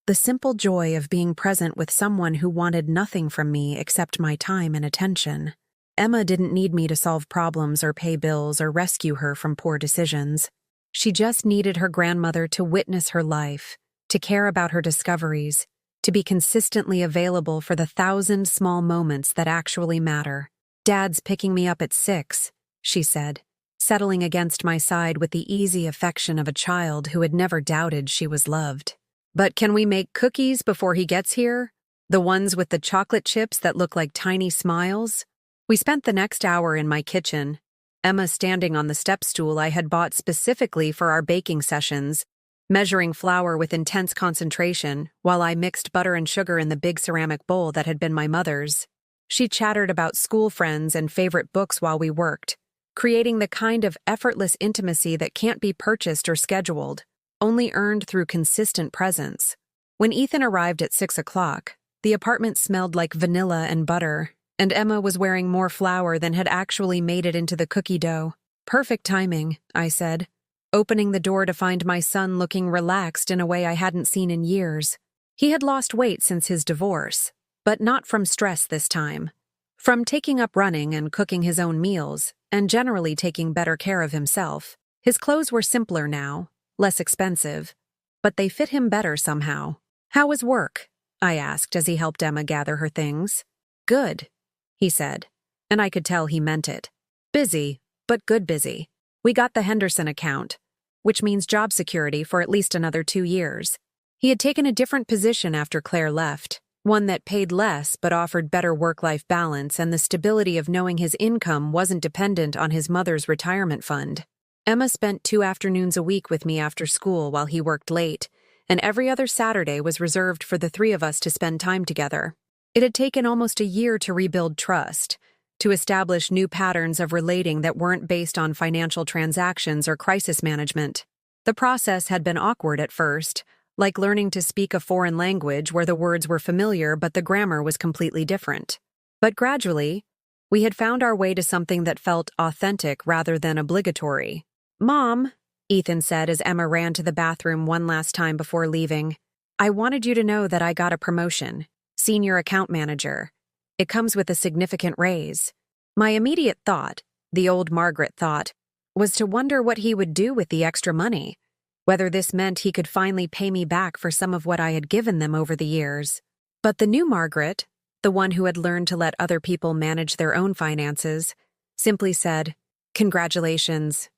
The simple joy of being present with someone who wanted nothing from me except my time and attention. Emma didn't need me to solve problems or pay bills or rescue her from poor decisions. She just needed her grandmother to witness her life, to care about her discoveries, to be consistently available for the 1,000 small moments that actually matter. "Dad's picking me up at 6, she said, settling against my side with the easy affection of a child who had never doubted she was loved. "But can we make cookies before he gets here? The ones with the chocolate chips that look like tiny smiles?" We spent the next hour in my kitchen, Emma standing on the step stool I had bought specifically for our baking sessions, measuring flour with intense concentration while I mixed butter and sugar in the big ceramic bowl that had been my mother's. She chattered about school friends and favorite books while we worked, creating the kind of effortless intimacy that can't be purchased or scheduled, only earned through consistent presence. When Ethan arrived at 6 o'clock, the apartment smelled like vanilla and butter, and Emma was wearing more flour than had actually made it into the cookie dough. "Perfect timing," I said, opening the door to find my son looking relaxed in a way I hadn't seen in years. He had lost weight since his divorce, but not from stress this time. From taking up running and cooking his own meals, and generally taking better care of himself. His clothes were simpler now, less expensive, but they fit him better somehow. "How was work?" I asked as he helped Emma gather her things. "Good," he said, and I could tell he meant it. "Busy, but good busy. We got the Henderson account, which means job security for at least another 2 years. He had taken a different position after Claire left, one that paid less but offered better work-life balance and the stability of knowing his income wasn't dependent on his mother's retirement fund. Emma spent 2 afternoons a week with me after school while he worked late, and every other Saturday was reserved for the 3 of us to spend time together. It had taken almost a year to rebuild trust, to establish new patterns of relating that weren't based on financial transactions or crisis management. The process had been awkward at first, like learning to speak a foreign language where the words were familiar but the grammar was completely different. But gradually, we had found our way to something that felt authentic rather than obligatory. "Mom," Ethan said as Emma ran to the bathroom one last time before leaving, "I wanted you to know that I got a promotion. Senior account manager. It comes with a significant raise." My immediate thought, the old Margaret thought, was to wonder what he would do with the extra money, whether this meant he could finally pay me back for some of what I had given them over the years. But the new Margaret, the one who had learned to let other people manage their own finances, simply said, "Congratulations.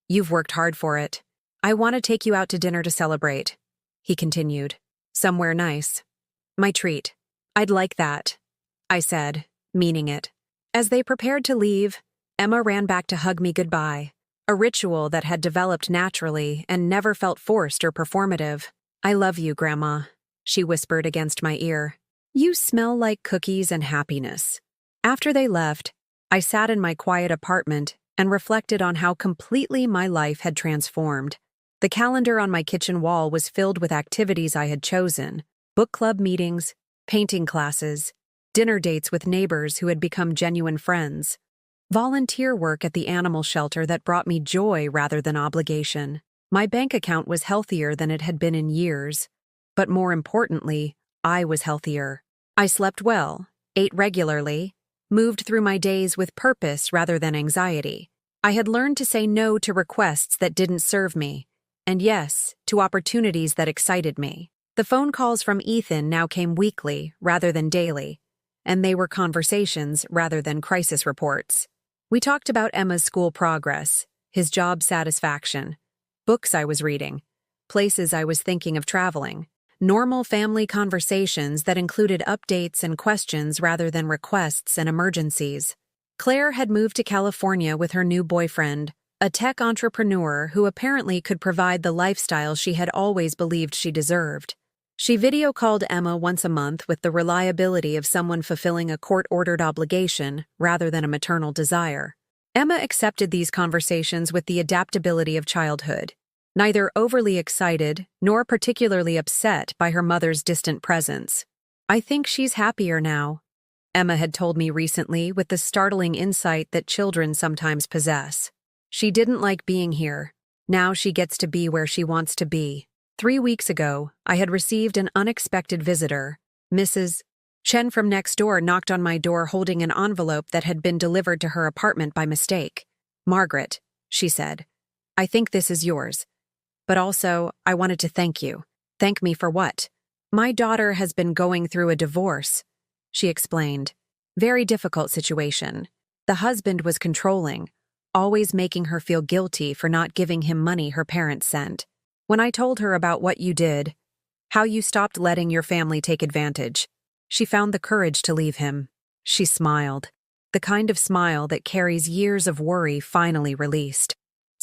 You've worked hard for it. I want to take you out to dinner to celebrate," he continued. "Somewhere nice. My treat." "I'd like that," I said, meaning it. As they prepared to leave, Emma ran back to hug me goodbye, a ritual that had developed naturally and never felt forced or performative. "I love you, Grandma," she whispered against my ear. "You smell like cookies and happiness." After they left, I sat in my quiet apartment and reflected on how completely my life had transformed. The calendar on my kitchen wall was filled with activities I had chosen: book club meetings, painting classes, dinner dates with neighbors who had become genuine friends, volunteer work at the animal shelter that brought me joy rather than obligation. My bank account was healthier than it had been in years, but more importantly, I was healthier. I slept well, ate regularly, moved through my days with purpose rather than anxiety. I had learned to say no to requests that didn't serve me, and yes, to opportunities that excited me. The phone calls from Ethan now came weekly rather than daily, and they were conversations rather than crisis reports. We talked about Emma's school progress, his job satisfaction, books I was reading, places I was thinking of traveling, normal family conversations that included updates and questions rather than requests and emergencies. Claire had moved to California with her new boyfriend, a tech entrepreneur who apparently could provide the lifestyle she had always believed she deserved. She video called Emma once a month with the reliability of someone fulfilling a court-ordered obligation rather than a maternal desire. Emma accepted these conversations with the adaptability of childhood, neither overly excited nor particularly upset by her mother's distant presence. "I think she's happier now," Emma had told me recently with the startling insight that children sometimes possess. "She didn't like being here. Now she gets to be where she wants to be." 3 weeks ago, I had received an unexpected visitor. Mrs. Chen from next door knocked on my door holding an envelope that had been delivered to her apartment by mistake. "Margaret," she said, "I think this is yours. But also, I wanted to thank you. Thank me for what? My daughter has been going through a divorce, she explained. Very difficult situation. The husband was controlling, always making her feel guilty for not giving him money her parents sent. When I told her about what you did, how you stopped letting your family take advantage, she found the courage to leave him. She smiled, the kind of smile that carries years of worry finally released.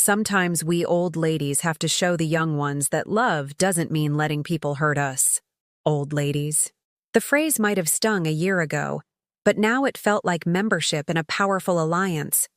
Sometimes we old ladies have to show the young ones that love doesn't mean letting people hurt us. Old ladies. The phrase might have stung a year ago, but now it felt like membership in a powerful alliance.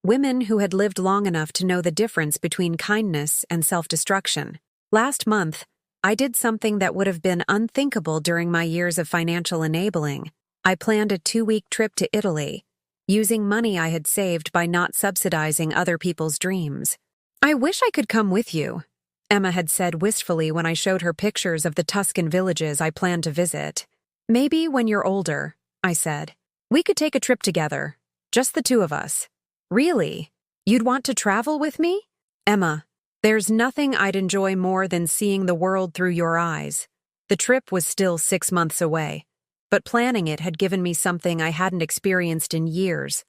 Women who had lived long enough to know the difference between kindness and self-destruction. Last month, I did something that would have been unthinkable during my years of financial enabling. I planned a 2-week trip to Italy, using money I had saved by not subsidizing other people's dreams. I wish I could come with you, Emma had said wistfully when I showed her pictures of the Tuscan villages I planned to visit. Maybe when you're older, I said. We could take a trip together, just the two of us. Really? You'd want to travel with me? Emma, there's nothing I'd enjoy more than seeing the world through your eyes. The trip was still 6 months away, but planning it had given me something I hadn't experienced in years.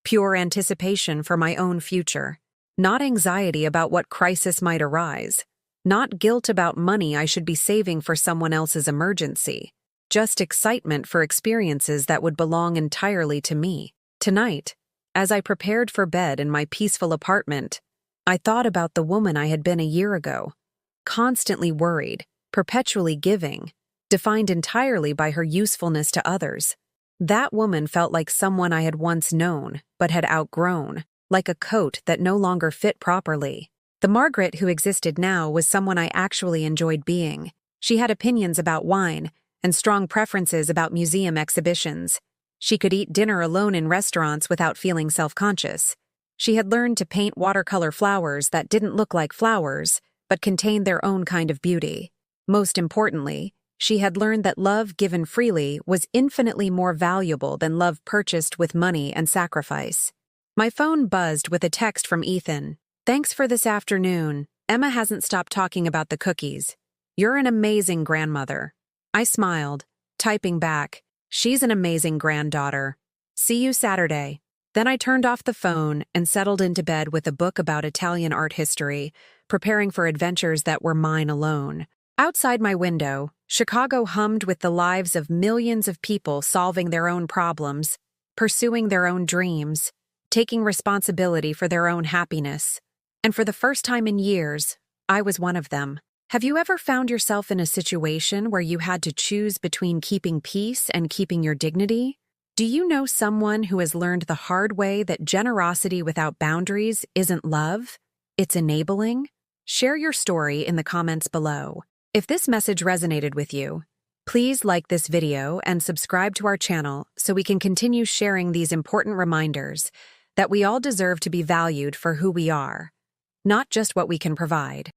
Pure anticipation for my own future. Not anxiety about what crisis might arise. Not guilt about money I should be saving for someone else's emergency. Just excitement for experiences that would belong entirely to me. Tonight, as I prepared for bed in my peaceful apartment, I thought about the woman I had been a year ago. Constantly worried, perpetually giving, defined entirely by her usefulness to others. That woman felt like someone I had once known, but had outgrown, like a coat that no longer fit properly. The Margaret who existed now was someone I actually enjoyed being. She had opinions about wine, and strong preferences about museum exhibitions. She could eat dinner alone in restaurants without feeling self-conscious. She had learned to paint watercolor flowers that didn't look like flowers, but contained their own kind of beauty. Most importantly, she had learned that love given freely was infinitely more valuable than love purchased with money and sacrifice. My phone buzzed with a text from Ethan. Thanks for this afternoon. Emma hasn't stopped talking about the cookies. You're an amazing grandmother. I smiled, typing back, she's an amazing granddaughter. See you Saturday. Then I turned off the phone and settled into bed with a book about Italian art history, preparing for adventures that were mine alone. Outside my window, Chicago hummed with the lives of millions of people solving their own problems, pursuing their own dreams, taking responsibility for their own happiness. And for the first time in years, I was one of them. Have you ever found yourself in a situation where you had to choose between keeping peace and keeping your dignity? Do you know someone who has learned the hard way that generosity without boundaries isn't love? It's enabling? Share your story in the comments below. If this message resonated with you, please like this video and subscribe to our channel so we can continue sharing these important reminders that we all deserve to be valued for who we are, not just what we can provide.